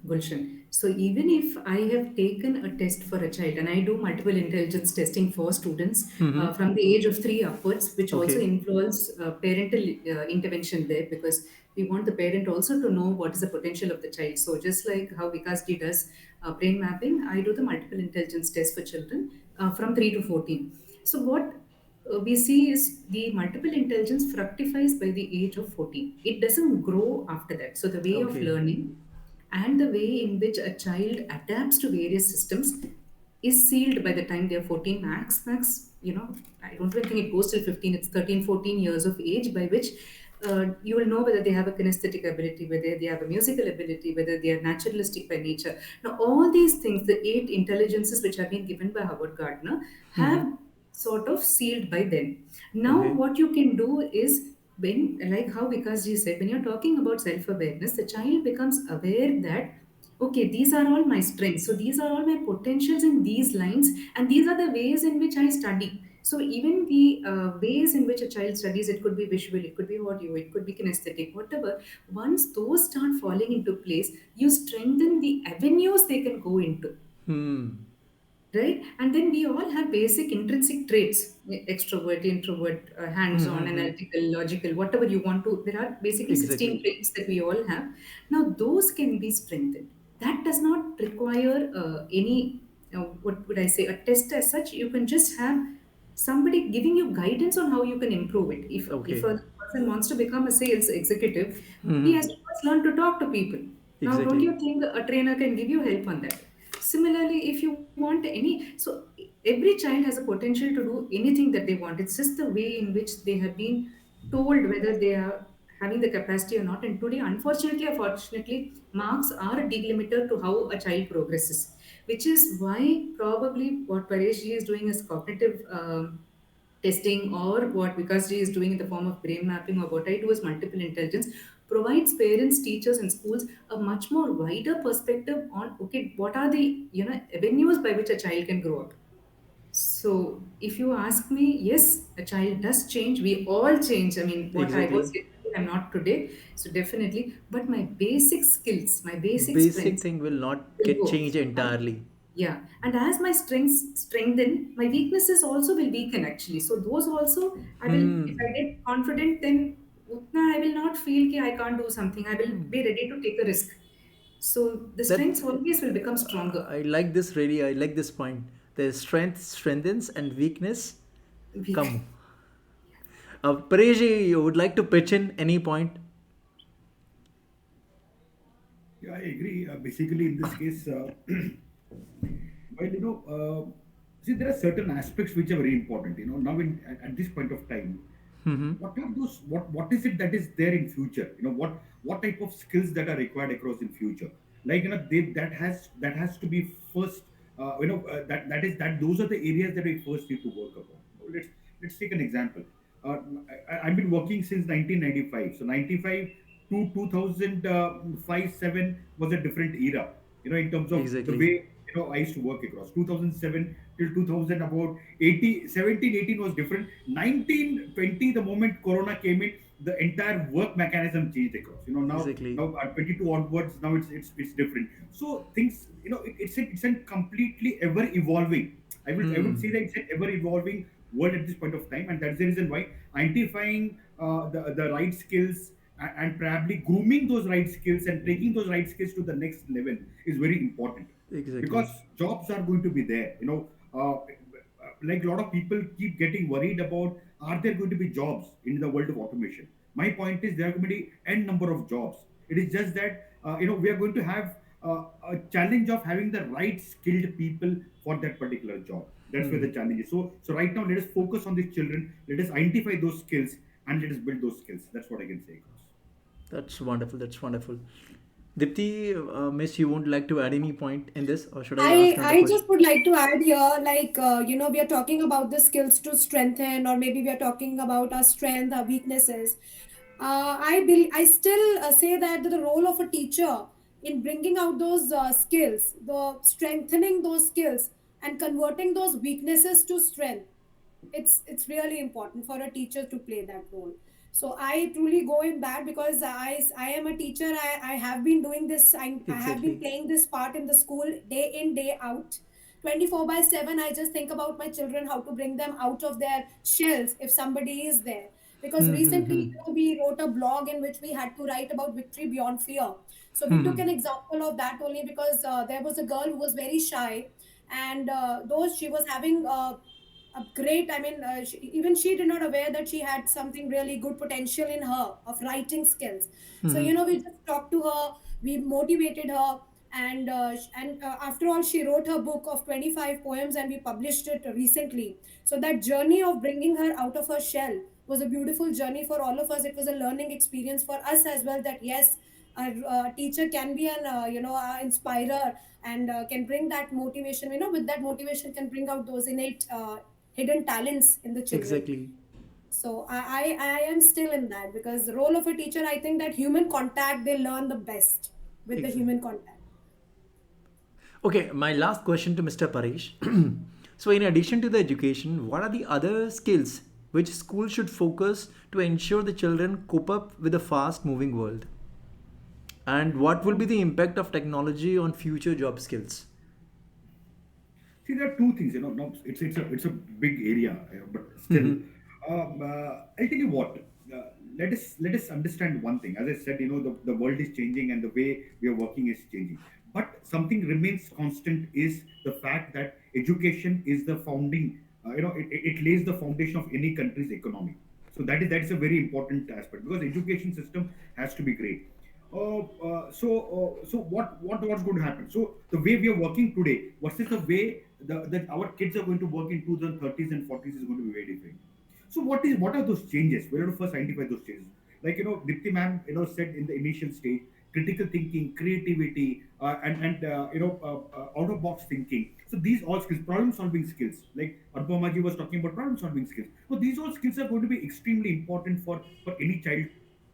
Gulshan. So even if I have taken a test for a child, and I do multiple intelligence testing for students from the age of 3 upwards, which also involves parental intervention there, because we want the parent also to know what is the potential of the child. So just like how Vikasji does brain mapping, I do the multiple intelligence test for children from 3 to 14. So what we see is the multiple intelligence fructifies by the age of 14. It doesn't grow after that. So the way of learning and the way in which a child adapts to various systems is sealed by the time they are 14 max, I don't even think it goes till 15. It's 13, 14 years of age by which you will know whether they have a kinesthetic ability, whether they have a musical ability, whether they are naturalistic by nature. Now, all these things, the eight intelligences which have been given by Howard Gardner, have sort of sealed by them. Now, Okay. what you can do is, when, like how Vikas ji said, when you're talking about self awareness, the child becomes aware that, okay, these are all my strengths. So these are all my potentials in these lines, and these are the ways in which I study. So even the ways in which a child studies, it could be visual, it could be audio, it could be kinesthetic, whatever. Once those start falling into place, you strengthen the avenues they can go into, Hmm. right? And then we all have basic intrinsic traits: extrovert, introvert, hands-on, analytical, logical, whatever you want to. There are basically 16 Exactly. traits that we all have. Now those can be strengthened. That does not require any what would I say, a test as such. You can just have somebody giving you guidance on how you can improve it. If Okay. a person wants to become a sales executive, he has to first learn to talk to people. Now, don't Exactly. you think a trainer can give you help on that? Similarly, if you want any, so every child has a potential to do anything that they want. It's just the way in which they have been told whether they are having the capacity or not. And today, unfortunately or fortunately, marks are a delimiter to how a child progresses, which is why probably what Paresh ji is doing is cognitive testing, or what Vikas ji is doing in the form of brain mapping, or what I do is multiple intelligence, provides parents, teachers, and schools a much more wider perspective on, okay, what are the avenues by which a child can grow up. So if you ask me, yes, a child does change. We all change. I mean, what I was Exactly. yesterday, I'm not today. So definitely, but my basic skills, my basic Basic strengths thing will not will get go. changed entirely. Yeah, and as my strengths strengthen, my weaknesses also will weaken actually. So those also, I will, if I get confident, then utna I will not feel कि I can't do something. I will be ready to take a risk. So the That strengths always will become stronger. I like this really. I like this point. The strength strengthens and weakness Weak. come. Paresh, you would like to pitch in any point? Yeah, I agree. Basically, in this case, well, see, there are certain aspects which are very important. Now at this point of time, what are those? What is it that is there in future? What type of skills that are required across in future? Like that has to be first. That those are the areas that we first need to work upon. Let's take an example. I've been working since 1995. So 95 to 2005 7 was a different era. In terms of the Exactly. way I used to work across 2007 till 2000, about 80 17 18 was different. 1920, the moment Corona came in, the entire work mechanism changed across. Exactly. Now at 22 onwards, now it's different. So things, it's a completely ever evolving. I would say that it's an ever evolving world at this point of time, and that's the reason why identifying the right skills and probably grooming those right skills and taking those right skills to the next level is very important, because Exactly. jobs are going to be there. Like a lot of people keep getting worried about, are there going to be jobs in the world of automation? My point is, there are going to be n number of jobs. It is just that we are going to have a challenge of having the right skilled people for that particular job. That's where the challenge is. So right now, let us focus on these children. Let us identify those skills and let us build those skills. That's what I can say across. That's wonderful. That's wonderful. Dipti, Miss, you won't like to add any point in this, or should I ask another I question? just would like to add here, like, we are talking about the skills to strengthen, or maybe we are talking about our strength, our weaknesses. I still say that the role of a teacher in bringing out those skills, the strengthening those skills, and converting those weaknesses to strength, it's really important for a teacher to play that role. So I truly go in that, because I am a teacher. I have been doing this. I have been Exactly. playing this part in the school day in day out, 24 by 7. I just think about my children, how to bring them out of their shells if somebody is there. Because recently, we wrote a blog in which we had to write about victory beyond fear. So we took an example of that only, because there was a girl who was very shy, and though she was having a great, I mean, even she did not aware that she had something really good potential in her of writing skills. So we just talked to her, we motivated her, and after all, she wrote her book of 25 poems, and we published it recently. So that journey of bringing her out of her shell was a beautiful journey for all of us. It was a learning experience for us as well, that yes, a teacher can be an inspirer, and can bring that motivation. With that motivation can bring out those innate hidden talents in the children. Exactly. So I am still in that, because the role of a teacher, I think that human contact, they learn the best with the Exactly. human contact. Okay, my last question to Mr. Paresh. So, in addition to the education, what are the other skills which schools should focus to ensure the children cope up with a fast moving world? And what will be the impact of technology on future job skills? See, there are two things, no, it's a big area, but still, I'll tell you what. Let us understand one thing. As I said, the world is changing and the way we are working is changing. But something remains constant is the fact that education is the founding. It lays the foundation of any country's economy. So that is a very important aspect, because education system has to be great. So what's going to happen? So the way we are working today versus the way that our kids are going to work in 2030s and 40s is going to be very different. So what are those changes? We have to first identify those changes. Like Deepti ma'am said in the initial stage, critical thinking, creativity, and out of box thinking. So these all skills, problem solving skills. Like Anupama ji was talking about problem solving skills. So these all skills are going to be extremely important for any child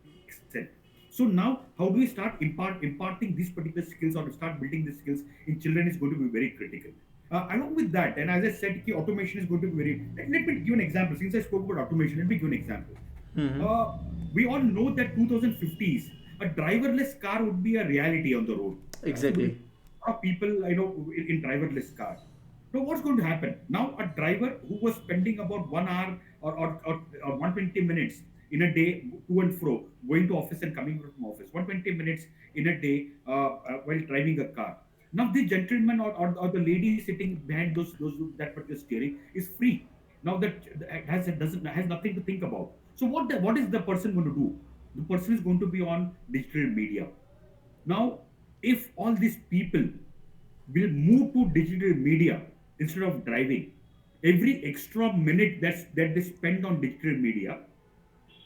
to excel. So now, how do we start imparting these particular skills, or to start building these skills in children is going to be very critical. Along with that, and as I said, automation is going to be very. Let me give an example. Since I spoke about automation, let me give an example. Uh, we all know that 2050s, a driverless car would be a reality on the road. So we Exactly. a lot of people in driverless cars. So what's going to happen now? A driver who was spending about 1 hour or 120 minutes in a day to and fro, going to office and coming from office, 120 minutes in a day while driving a car. Now the gentleman or the lady sitting behind those that particular steering is free. Now that has nothing to think about. So what is the person going to do? The person is going to be on digital media. Now, if all these people will move to digital media instead of driving, every extra minute that they spend on digital media,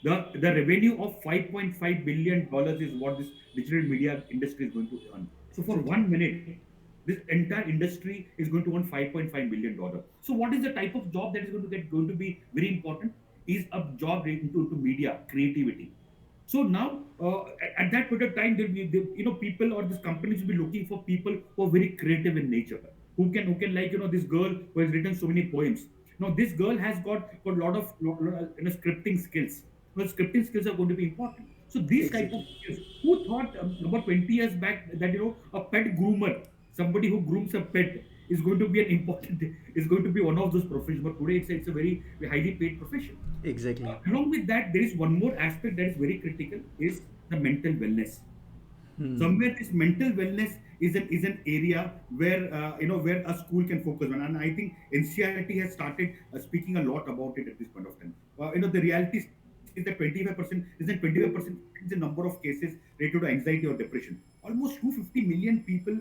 the revenue of $5.5 billion is what this digital media industry is going to earn. So for Exactly. 1 minute, this entire industry is going to earn $5.5 billion. So what is the type of job that is going to be very important? Is a job related to media creativity. So now, at that point of time, people or these companies will be looking for people who are very creative in nature, who can like this girl who has written so many poems. Now this girl has got a lot of scripting skills. Well, scripting skills are going to be important. So these type of Exactly. skills. Who thought about 20 years back that a pet groomer, somebody who grooms a pet, is going to be an important is going to be one of those professions. But today it's a very highly paid profession. Exactly. Along with that, there is one more aspect that is very critical is the mental wellness. Hmm. Somewhere this mental wellness is an area where a school can focus on, and I think NCRT has started speaking a lot about it at this point of time. The reality is that 25% is the number of cases related to anxiety or depression. Almost 250 million people,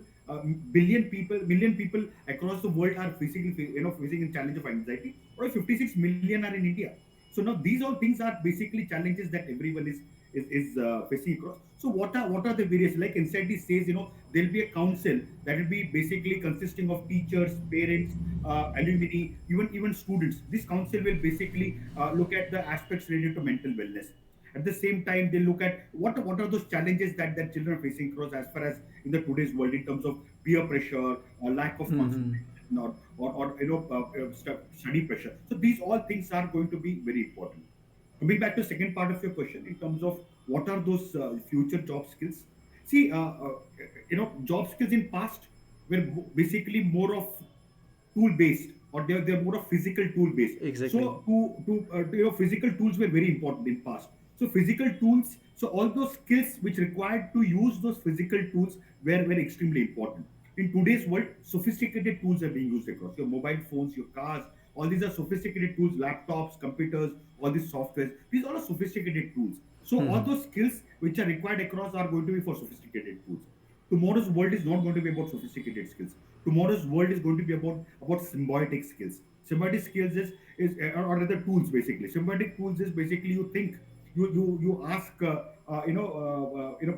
million people across the world are facing a challenge of anxiety. Or 56 million are in India. So now these all things are basically challenges that everyone is facing across. So what are the various, like NCT says, there'll be a council that will be basically consisting of teachers, parents, alumni, even students. This council will basically look at the aspects related to mental wellness. At the same time, they look at what are those challenges that children are facing across, as far as in the today's world, in terms of peer pressure or lack of Hmm. concentration, or study pressure. So these all things are going to be very important. Coming back to the second part of your question, in terms of what are those future job skills. See, job skills in past were basically more of tool based, or they're more of physical tool based. Exactly. So physical tools were very important in past. So physical tools, so all those skills which required to use those physical tools were extremely important. In today's world, sophisticated tools are being used across your mobile phones, your cars. All these are sophisticated tools, laptops, computers, all these softwares. These all are sophisticated tools. So all Hmm. those skills which are required across are going to be for sophisticated tools. Tomorrow's world is not going to be about sophisticated skills. tomorrow's world is going to be about symbiotic skills. Symbiotic skills or rather tools basically. Symbiotic tools is basically you think, you ask,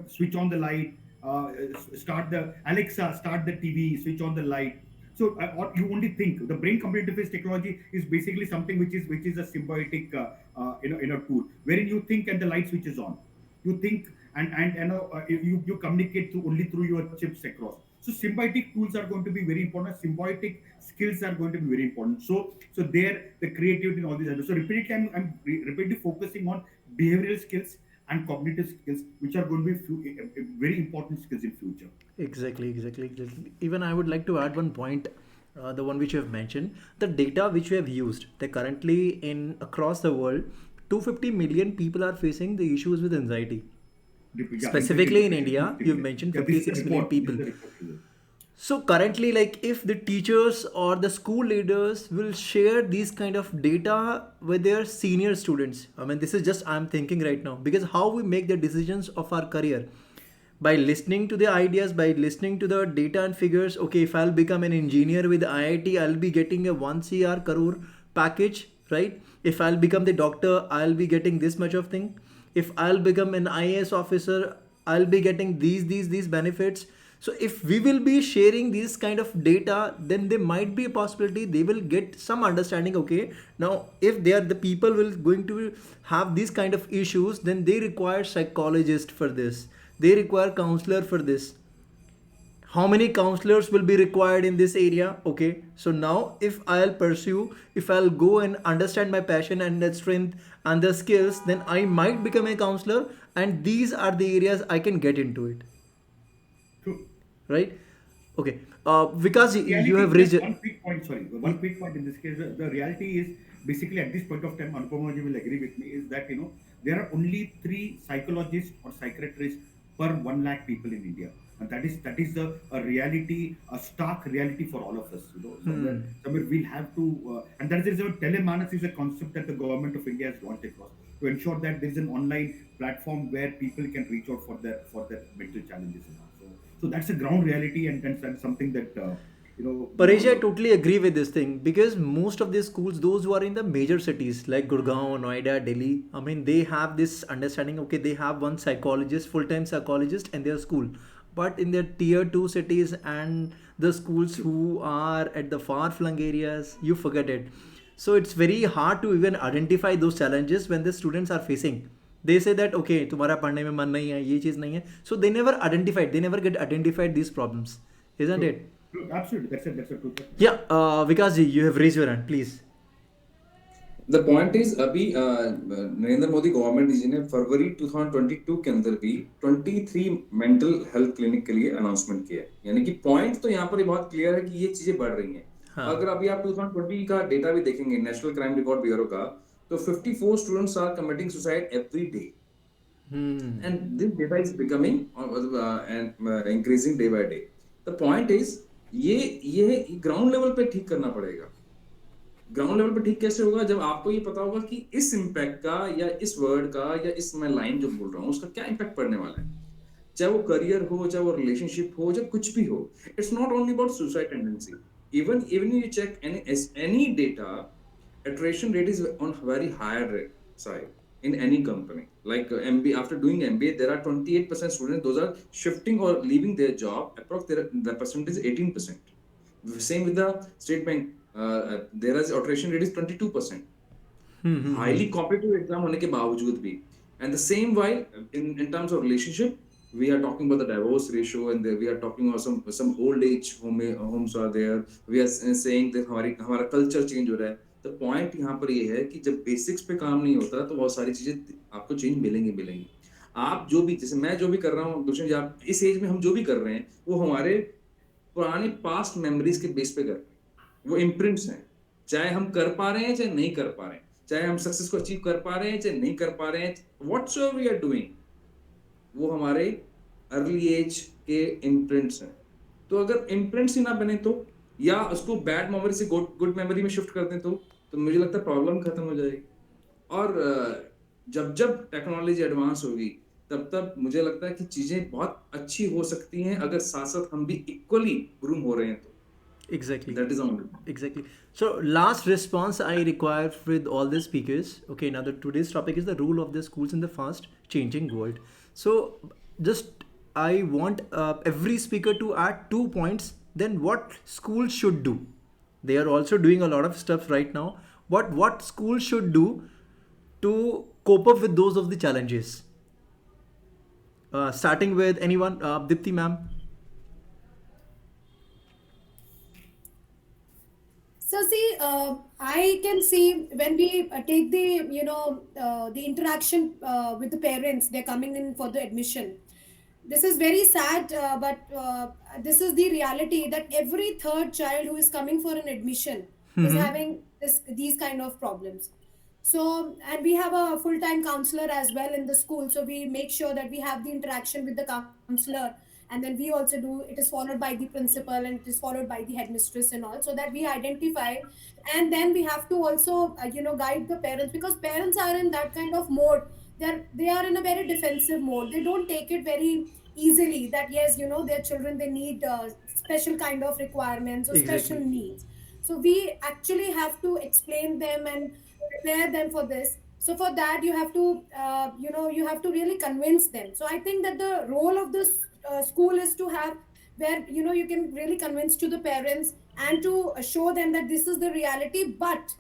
switch on the light, start the Alexa, start the TV, switch on the light. So or you only think. The brain computer interface technology is basically something which is a symbiotic tool wherein you think and the light switches on. You think and you communicate only through your chips across. So symbiotic tools are going to be very important. Symbiotic skills are going to be very important. So there the creativity and all these others. So repeatedly repeatedly focusing on behavioral skills and cognitive skills, which are going to be very important skills in future. Exactly. Even I would like to add one point, the one which you have mentioned, the data which we have used. They currently in across the world, 250 million people are facing the issues with anxiety. Yeah, Specifically in exactly. India, you've mentioned Yeah, this is 56 the million report. This is people. the report. So currently, like if the teachers or the school leaders will share these kind of data with their senior students, I mean, this is just I'm thinking right now because how we make the decisions of our career by listening to the ideas, by listening to the data and figures. Okay, if I'll become an engineer with IIT, I'll be getting a 1 crore package, right? If I'll become the doctor, I'll be getting this much of thing. If I'll become an IAS officer, I'll be getting these benefits. So if we will be sharing this kind of data, then there might be a possibility they will get some understanding. Okay, now if they are the people will going to have these kind of issues, then they require psychologist for this, they require counselor for this. How many counselors will be required in this area? Okay, so now if I'll pursue, if I'll go and understand my passion and the strength and the skills, then I might become a counselor, and these are the areas I can get into it, True. right? Okay, because you Reality, have just reached. one quick point, sorry, one quick point in this case. The reality is basically at this point of time, Anupama ji will agree with me, is that there are only 3 psychologists or psychiatrists per 1 lakh people in India, and that is the a reality, a stark reality for all of us. Somewhere we'll have to, and that is telemanas is a concept that the government of India has launched across to ensure that there is an online platform where people can reach out for their mental challenges and all. So that's a ground reality, and that's something that Paresh, I totally agree with this thing because most of these schools, those who are in the major cities like Gurgaon, Noida, Delhi, I mean, they have this understanding. Okay, they have one psychologist, full-time psychologist, in their school. But in their tier two cities and the schools who are at the far-flung areas, you forget it. So it's very hard to even identify those challenges when the students are facing. They say that okay, तुम्हारा पढ़ने में मन नहीं है, ये चीज़ नहीं है. So they never identified, they never get identified these problems, isn't true, it? true, absolutely, that's a truth. Yeah, Vikas ji, you have raised your hand, please. The point is अभी नरेंद्र मोदी गवर्नमेंट जी ने फरवरी 2022 के अंदर भी 23 mental health clinic के लिए announcement किया है. यानी कि पॉइंट तो यहाँ पर बहुत क्लियर है कि ये चीजें बढ़ रही हैं. हाँ. अगर अभी आप 2020 का डेटा भी देखेंगे नेशनल क्राइम रिकॉर्ड ब्यूरो का, तो 54 students are committing suicide every day. And this data is becoming and increasing day by day. The point is ये ग्राउंड लेवल पे ठीक करना पड़ेगा. ग्राउंड लेवल पे ठीक कैसे होगा? जब आपको ये पता होगा कि इस इम्पैक्ट का या इस वर्ड का या इस मैं लाइन जो बोल रहा हूँ उसका क्या इम्पैक्ट पड़ने वाला है, चाहे वो करियर हो, चाहे वो रिलेशनशिप हो, चाहे कुछ भी हो. It's not only about suicide tendency. even you check any data, attrition rate is on very higher side in any company. Like MBA, after doing MBA, there are 28% students, those are shifting or leaving their job. Approximately the percentage is 18%. Same with the state bank, there is attrition rate is 22%. Highly competitive exam होने के बावजूद भी. And the same while in terms of relationship, we are talking about the divorce ratio, and we are talking about some old age homes are there. We are saying that हमारा culture change हो रहा है. The point यहाँ पर ये है कि जब बेसिक्स पे काम नहीं होता तो बहुत सारी चीजें आपको चेंज मिलेंगी. आप जो भी, जैसे मैं जो भी कर रहा हूँ दुष्यंत जी, आप इस एज में हम जो भी कर रहे हैं वो हमारे पुराने पास्ट मेमोरीज के बेस पे कर रहे हैं. वो इम्प्रिंट्स हैं, चाहे हम कर पा रहे हैं चाहे नहीं कर पा रहे हैं, चाहे हम सक्सेस को अचीव कर पा रहे हैं चाहे नहीं कर पा रहे हैं. व्हाटसोएवर वी आर डूइंग, वो हमारे अर्ली एज के इम्प्रिंट्स हैं. तो अगर इम्प्रिंट्स ही ना बने तो, या उसको बैड मेमोरी से गुड मेमोरी में शिफ्ट कर दें तो मुझे लगता है प्रॉब्लम खत्म हो जाएगी. और जब टेक्नोलॉजी एडवांस होगी तब मुझे लगता है कि चीजें बहुत अच्छी हो सकती हैं अगर साथ साथ हम भी इक्वली ग्रूम हो रहे हैं तो. Exactly. That is on. Exactly. So last response I require with all the speakers. Okay, now the today's topic is the role of the schools in the fast changing world. So just I want every speaker to add 2 points. Then what school should do? They are also doing a lot of stuff right now. What school should do to cope up with those of the challenges? Starting with anyone, Dipti ma'am. So see, I can see when we take the the interaction with the parents, they're coming in for the admission. This is very sad, but this is the reality that every third child who is coming for an admission is having these kind of problems. So, and we have a full-time counselor as well in the school. So we make sure that we have the interaction with the counselor, and then we also do. It is followed by the principal, and it is followed by the headmistress and all, so that we identify, and then we have to also guide the parents, because parents are in that kind of mode. They are in a very defensive mode. They don't take it very easily that yes, their children, they need special kind of requirements or special Exactly. needs. So we actually have to explain them and prepare them for this. So for that you have to you have to really convince them. So I think that the role of this school is to have, where you can really convince to the parents and to show them that this is the reality. But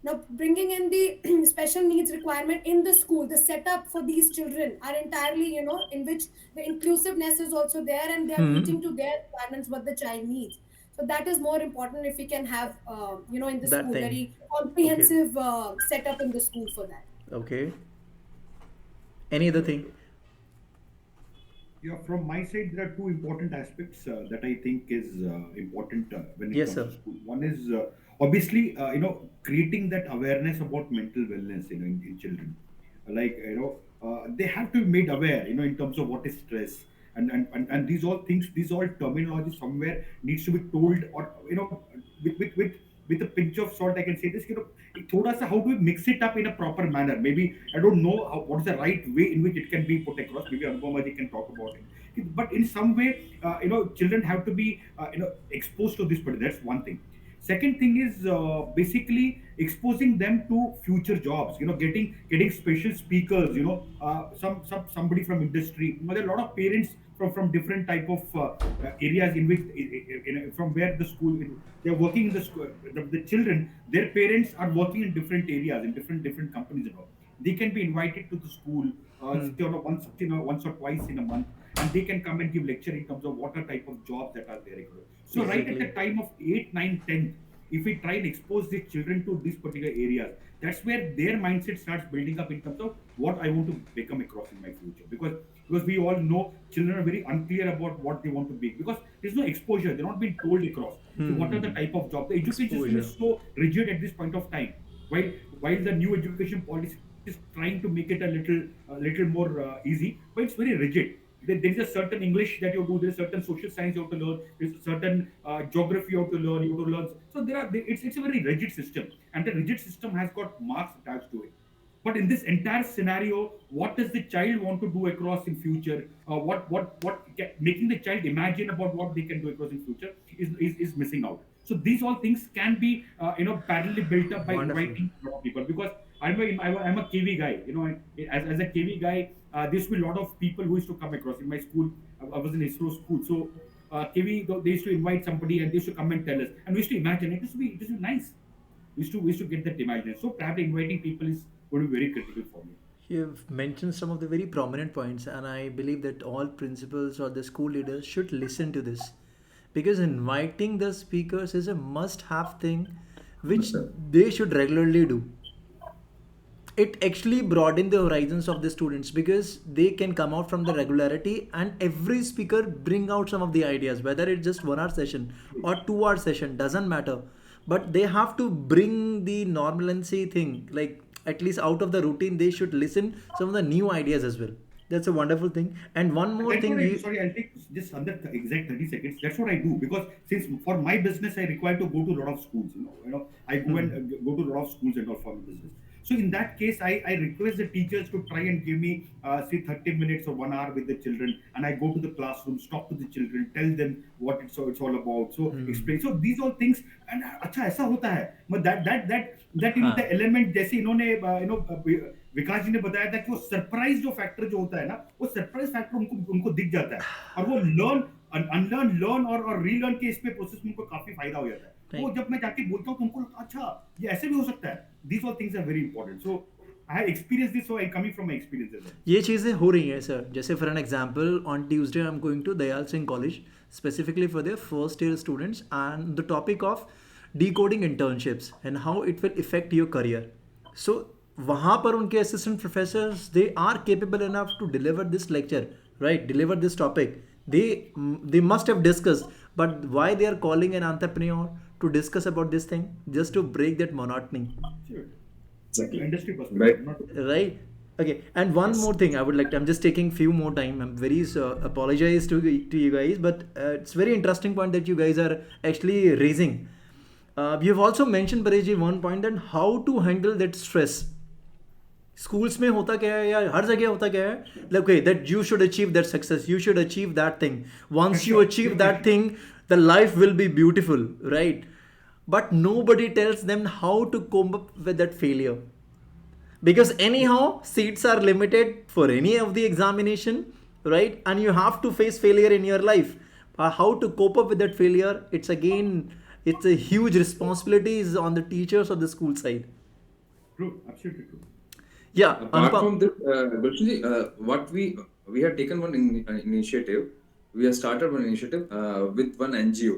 now bringing in the special needs requirement in the school, the setup for these children are entirely, in which the inclusiveness is also there, and they are meeting to their requirements what the child needs. So that is more important, if we can have in the That school thing. very Okay. comprehensive setup in the school for that. Okay. Any other thing? Yeah, from my side, there are two important aspects that I think is important when it Yes, comes sir. to school. One is obviously, creating that awareness about mental wellness, in children. Like, they have to be made aware, in terms of what is stress, and these all things, these all terminology somewhere needs to be told, or with a pinch of salt. I can say this, thoda sa, how do we mix it up in a proper manner? Maybe I don't know what is the right way in which it can be put across. Maybe Anupama ji can talk about it. But in some way, children have to be exposed to this. But that's one thing. Second thing is basically exposing them to future jobs. Getting special speakers. Somebody from industry. There are a lot of parents from different type of areas in which from where the school they're working in the school. The children, their parents are working in different areas in different companies and all. They can be invited to the school, say, once or twice in a month, and they can come and give lecture in terms of what are type of jobs that are there. So right at the Exactly. time of 8, 9, 10, if we try and expose the children to these particular areas, that's where their mindset starts building up in terms of what I want to become across in my future. Because we all know children are very unclear about what they want to be, because there's no exposure. They're not being told across. So what are the type of job? The education system Exposure. is so rigid at this point of time. While while the new education policy is trying to make it a little more easy, but it's very rigid. There is a certain English that you do. There's certain social science you have to learn. There's a certain geography you have to learn. You have to learn. So it's a very rigid system, and the rigid system has got marks attached to it. But in this entire scenario, what does the child want to do across in future? Making the child imagine about what they can do across in future is missing out. So these all things can be parallelly built up by Wonderful. inviting a lot of people. Because I'm a KV guy. As a KV guy, there used to be a lot of people who used to come across in my school. I was in ISRO school, so KV, they used to invite somebody and they used to come and tell us, and we used to imagine it used to be nice. We used to get that imagination. So probably inviting people is going to be very critical for me. You've mentioned some of the very prominent points, and I believe that all principals or the school leaders should listen to this, because inviting the speakers is a must have thing which Understand? they should regularly do. It actually broaden the horizons of the students, because they can come out from the regularity, and every speaker bring out some of the ideas, whether it's just 1 hour session or 2 hour session, doesn't matter, but they have to bring the normalcy thing, like at least out of the routine. They should listen some of the new ideas as well. That's a wonderful thing. And one more That's thing what I do. you. Sorry, I'll take just under exact 30 seconds. That's what I do, because since for my business I require to go to a lot of schools. I go and go to a lot of schools and all for my business. So in that case, I request the teachers to try and give me say 30 minutes or 1 hour with the children, and I go to the classroom, talk to the children, tell them what it's all about. So explain. So these all things, and अच्छा ऐसा होता है. But that the हाँ. element जैसे इन्होंने विकास जी ने बताया था कि वो सरप्राइज जो फैक्टर जो होता है ना, वो सरप्राइज फैक्टर उनको दिख जाता है, और वो लर्न और रीलर्न के इस पे प्रोसेस में उनको काफी फायदा हो जाता है. तो जब मैं जाके बोलता हूँ तो उनको अच्छा ये ऐसे भी हो सकता है. These all things are very important. So I have experienced this, so I'm coming from my experiences. ये चीज़ें हो रही हैं सर. जैसे for an example on Tuesday I am going to Dayal Singh college specifically for their first year students and the topic of decoding internships and how it will affect your career. So वहाँ पर उनके assistant professors they are capable enough to deliver this lecture, right, deliver this topic. They must have discussed, but why they are calling an entrepreneur to discuss about this thing? Just to break that monotony. Sure. Exactly. Industry perspective. Not Right. Okay, and one more thing I would like to, I'm just taking few more time, I'm very apologize to you guys, but it's very interesting point that you guys are actually raising. You've also mentioned Paresh ji one point, that how to handle that stress. Schools में होता क्या है या हर जगह होता क्या है, like okay, that you should achieve that success, you should achieve that thing, once you achieve that thing the life will be beautiful, right? But nobody tells them how to cope up with that failure. Because anyhow seats are limited for any of the examination, right, and you have to face failure in your life. How to cope up with that failure, it's a huge responsibility is on the teachers or the school side. true, absolutely true. Yeah, Apart from this, Gulshan ji, what we have taken one initiative. We have started one initiative with one NGO.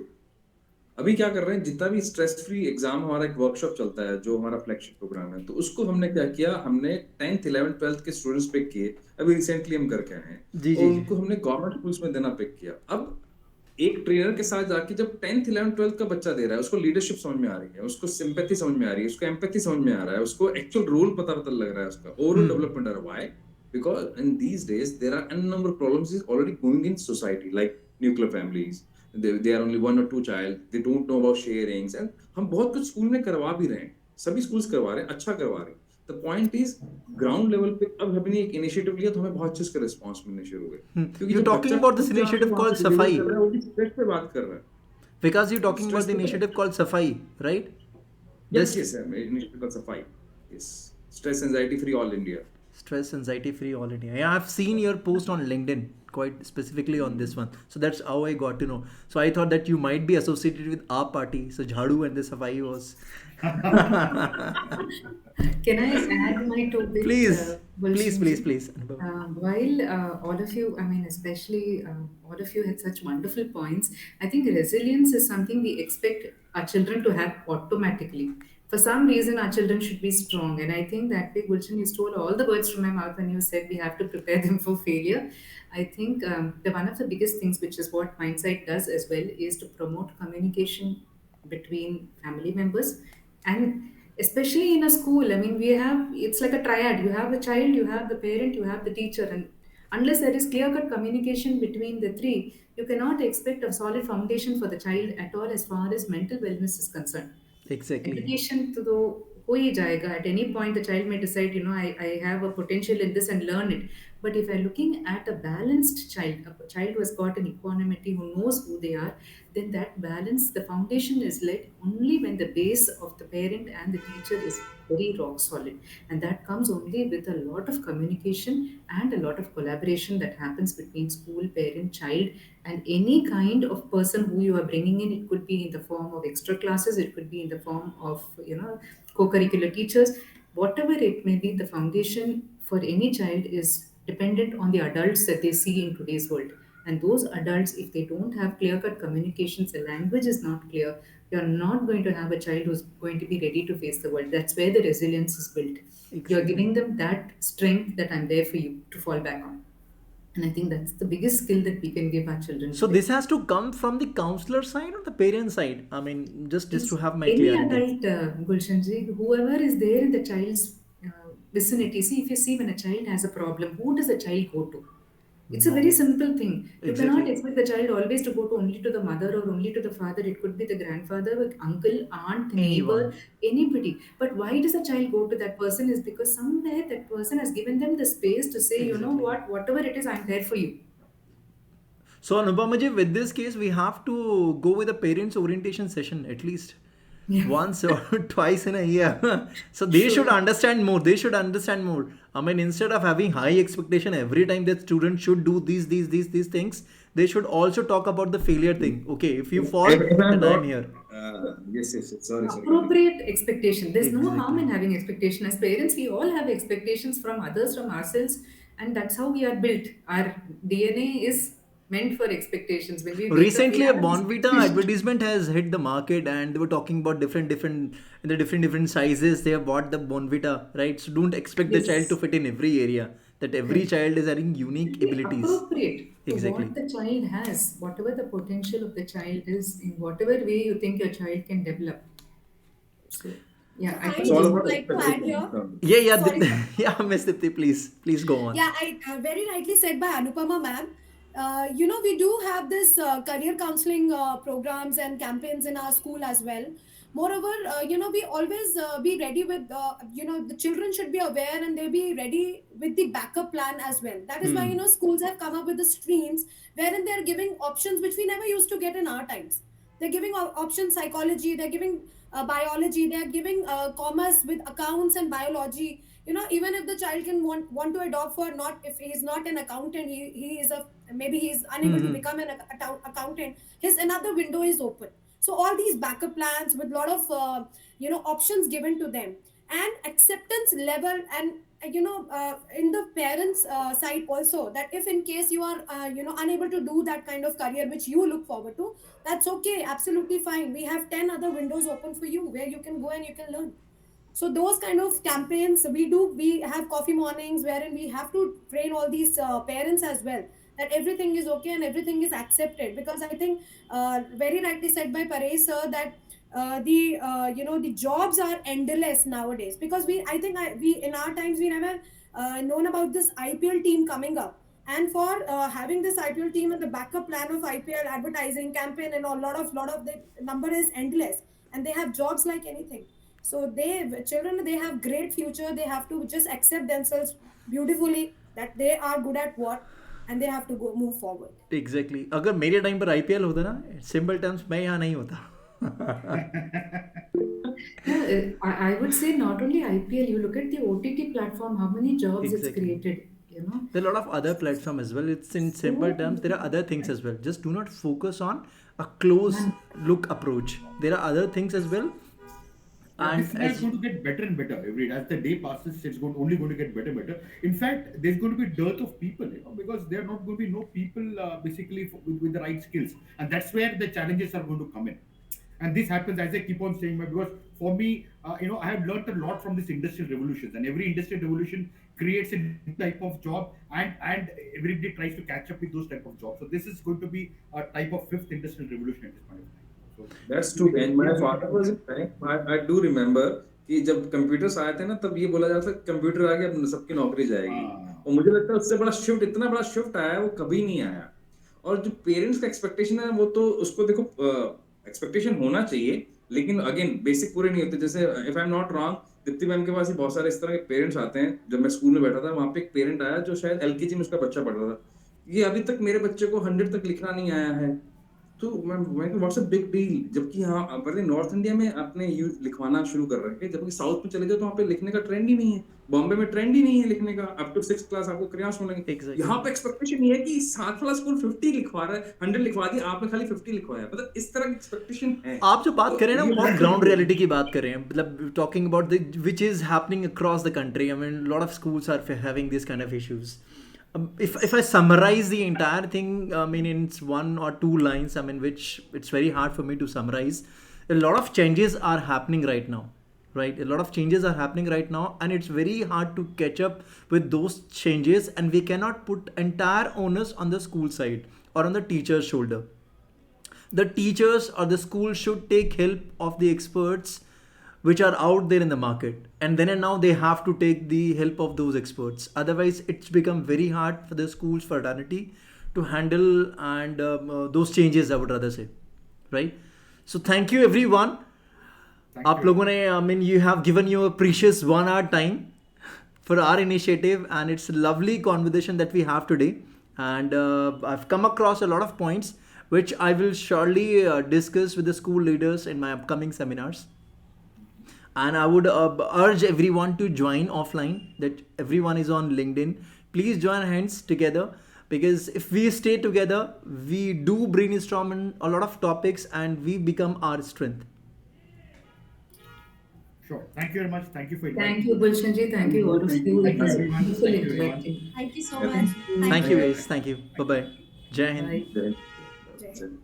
अभी क्या कर रहे हैं, जितना भी stress free exam हमारा एक workshop चलता है जो हमारा फ्लैगशिप प्रोग्राम है, तो उसको हमने क्या किया, हमने 10th 11th 12th के स्टूडेंट्स पिक किए, अभी रिसेंटली हम करके आए हैं, और उनको हमने गवर्नमेंट स्कूल्स में देना पिक किया. अब एक ट्रेनर के साथ जाके जब 10th 11th 12th का बच्चा दे रहा है, उसको लीडरशिप समझ में आ रही है, उसको सिंपैथी समझ में आ रही है, उसको एम्पैथी समझ में आ रहा है, उसको एक्चुअल रोल पता लग रहा है, उसका ओवरऑल डेवलपमेंट आ रहा है. Why? Because in these days there are n number of problems is already going in society, like nuclear families. They are only one or two child. They don't know about sharings, and हम बहुत कुछ school में करवा भी रहे हैं, सभी schools करवा रहे हैं, अच्छा करवा रहे हैं. The point is ground level पे अब हमने एक इनिशिएटिव लिया तो हमें बहुत चीज का रिस्पांस मिलने शुरू हुए. क्योंकि you're talking about this initiative called सफाई, वो भी स्ट्रेस पे बात कर रहा है. because you're talking about the initiative called सफाई, right? Yes, initiative called सफाई. Yes, stress anxiety free all India. Stress anxiety free all India. Yeah, I've seen your post on LinkedIn quite specifically on this one, so that's how I got to know. So I thought that you might be associated with our party, so Jhadu and the Safai was Can I add my two bits? please Gulshan? While all of you, I mean, especially all of you had such wonderful points, I think resilience is something we expect our children to have automatically. For some reason, our children should be strong. And I think that way, Gulshan, you stole all the words from my mouth when you said we have to prepare them for failure. I think one of the biggest things, which is what Mindsight does as well, is to promote communication between family members, and especially in a school. I mean, it's like a triad. You have the child, you have the parent, you have the teacher, and unless there is clear-cut communication between the three, you cannot expect a solid foundation for the child at all as far as mental wellness is concerned. exactly. Education to the हो ही जाएगा. At any point the child may decide, I have a potential in this and learn it. But if I'm looking at a balanced child, a child who has got an equanimity, who knows who they are, then that balance, the foundation is laid only when the base of the parent and the teacher is very rock solid. And that comes only with a lot of communication and a lot of collaboration that happens between school, parent, child, and any kind of person who you are bringing in. It could be in the form of extra classes, it could be in the form of, co-curricular teachers, whatever it may be. The foundation for any child is dependent on the adults that they see in today's world. And those adults, if they don't have clear-cut communications, the language is not clear, you're not going to have a child who's going to be ready to face the world. That's where the resilience is built. You're giving them that strength that I'm there for you to fall back on. And I think that's the biggest skill that we can give our children. So this has to come from the counselor side or the parent side? I mean, just to have my any clarity. adult, Gulshanji, whoever is there in the child's vicinity. See, if you see when a child has a problem, who does the child go to? It's a very simple thing. You cannot Exactly. expect the child always to go to only to the mother or only to the father. It could be the grandfather, uncle, aunt, neighbor, Anyone. anybody. But why does a child go to that person is because somewhere that person has given them the space to say, you know Exactly. what, whatever it is, I'm there for you. So Anupama ji, with this case, we have to go with a parents orientation session at least Yeah, once or twice in a year. So they should sure. understand more. They should understand more. I mean, instead of having high expectation every time that students should do these things, they should also talk about the failure thing. Okay, if you fall, If I'm then I'm not, here. yes. Sorry, continue. Appropriate expectation. There's no harm Exactly. in having expectation. As parents, we all have expectations from others, from ourselves, and that's how we are built. Our DNA is meant for expectations. When we wake up, we Recently, a have these Bonvita expectations. advertisement has hit the market, and they were talking about in the different sizes. They have bought the Bonvita, right? So don't expect the child to Yes, fit in every area. That every correct. child is having Should unique be abilities. appropriate to Exactly. what the child has, whatever the potential of the child is, in whatever way you think your child can develop. So, So yeah, I I It's think all just this. would about like to add expectation. here. Yeah, yeah, Sorry, sir. yeah, Miss Deepti, please go on. Yeah, I very rightly said by Anupama ma'am. We do have this career counseling programs and campaigns in our school as well. Moreover, we always be ready with, the children should be aware and they be ready with the backup plan as well. That is why, Hmm. schools have come up with the streams wherein they're giving options which we never used to get in our times. They're giving options psychology, they're giving biology, they're giving commerce with accounts and biology. Even if the child can want to adopt for, not if he's not an accountant, he is a, maybe he is unable to Hmm. become an accountant, his another window is open. So all these backup plans with lot of options given to them, and acceptance level, and in the parents side also, that if in case you are unable to do that kind of career which you look forward to, that's okay, absolutely fine, we have 10 other windows open for you where you can go and you can learn. So those kind of campaigns we have coffee mornings wherein we have to train all these parents as well, that everything is okay and everything is accepted, because I think very rightly said by Paresh sir that the jobs are endless nowadays, because we in our times we never known about this IPL team coming up, and for having this IPL team and the backup plan of IPL advertising campaign and a lot of the number is endless, and they have jobs like anything. So children, they have great future, they have to just accept themselves beautifully, that they are good at what, and they have to go move forward. Exactly अगर मेरे time पर IPL होता ना simple terms मैं यहाँ नहीं होता. Yeah, I would say not only IPL, you look at the OTT platform, how many jobs it's Exactly. created, you know. There are a lot of other platforms as well. It's in simple So terms. There are other things as well. Just do not focus on a close man, look approach. There are other things as well. Yeah, this And thing is as going to get better and better every day. As the day passes, only going to get better and better. In fact, there's going to be dearth of people, because there are not going to be no people basically with the right skills, and that's where the challenges are going to come in. And this happens, as I keep on saying, because for me, I have learned a lot from this industrial revolutions, and every industrial revolution creates a new type of job, and everybody tries to catch up with those type of jobs. So this is going to be a type of fifth industrial revolution at this point of time. So That's it's true. going to be And very, my very father was in interesting. bank. I do remember कि जब computers आए थे ना तब ये बोला जाता था कंप्यूटर आ गया अब सबकी नौकरी जाएगी. Ah, और मुझे लगता है उससे बड़ा शिफ्ट इतना बड़ा शिफ्ट आया है वो कभी नहीं आया. और जो पेरेंट्स का एक्सपेक्टेशन है वो तो उसको देखो एक्सपेक्टेशन होना चाहिए लेकिन अगेन बेसिक पूरे नहीं होते. जैसे if I am not wrong Deepti ma'am के पास ही बहुत सारे इस तरह के पेरेंट्स आते हैं. जब मैं स्कूल में बैठा था वहां पे एक पेरेंट आया जो शायद एलकेजी में उसका बच्चा पढ़ रहा था. ये अभी तक मेरे बच्चे को 100 तक लिखना नहीं आया है. तो मैं व्हाट्स अ बिग डील. जबकि हाँ अपने नॉर्थ इंडिया में आपने लिखवाना शुरू कर रखे हैं जबकि साउथ में चले जाओ तो वहाँ पे लिखने का ट्रेंड ही नहीं है. बॉम्बे में ट्रेंड ही नहीं है लिखने का. अप टू 6th क्लास आपको क्रेयॉन्स मिलेंगे. यहाँ exactly. पे एक्सपेक्टेशन ये है कि 7 वाला स्कूल 50 लिखवा रहा है 100 लिखवा दिया आपने खाली 50 लिखवाया. मतलब इस तरह की एक्सपेक्टेशन है. आप जो बात तो कर रहे हैं ना ये वो बहुत बहुत ग्राउंड बड़ी रियलिटी की बात कर रहे हैं. मतलब talking about the which is happening across the country. I mean lot of schools are having this kind of issues. If I summarize the entire thing, I mean, in one or two lines, I mean, which it's very hard for me to summarize. A lot of changes are happening right now, right? A lot of changes are happening right now, and it's very hard to catch up with those changes. And we cannot put entire onus on the school side or on the teacher's shoulder. The teachers or the school should take help of the experts which are out there in the market, and then and now they have to take the help of those experts. Otherwise it's become very hard for the school's fraternity to handle and those changes, I would rather say, right? So thank you everyone. Thank आप you. लोगों ने, I mean, you have given your precious 1 hour time for our initiative, and it's a lovely conversation that we have today. And I've come across a lot of points which I will surely discuss with the school leaders in my upcoming seminars. And I would urge everyone to join offline, that everyone is on LinkedIn. Please join hands together, because if we stay together, we do brainstorm on a lot of topics and we become our strength. Sure. Thank you very much. Thank you for Thank inviting you, me. Gulshanji. Thank you, all of you. Thank It you, was everyone. wonderful Thank you, everyone. interacting. Thank you so Yeah. much. Thank you guys. Thank you. Bye bye. Jai Hind. Jai- Jai Hind.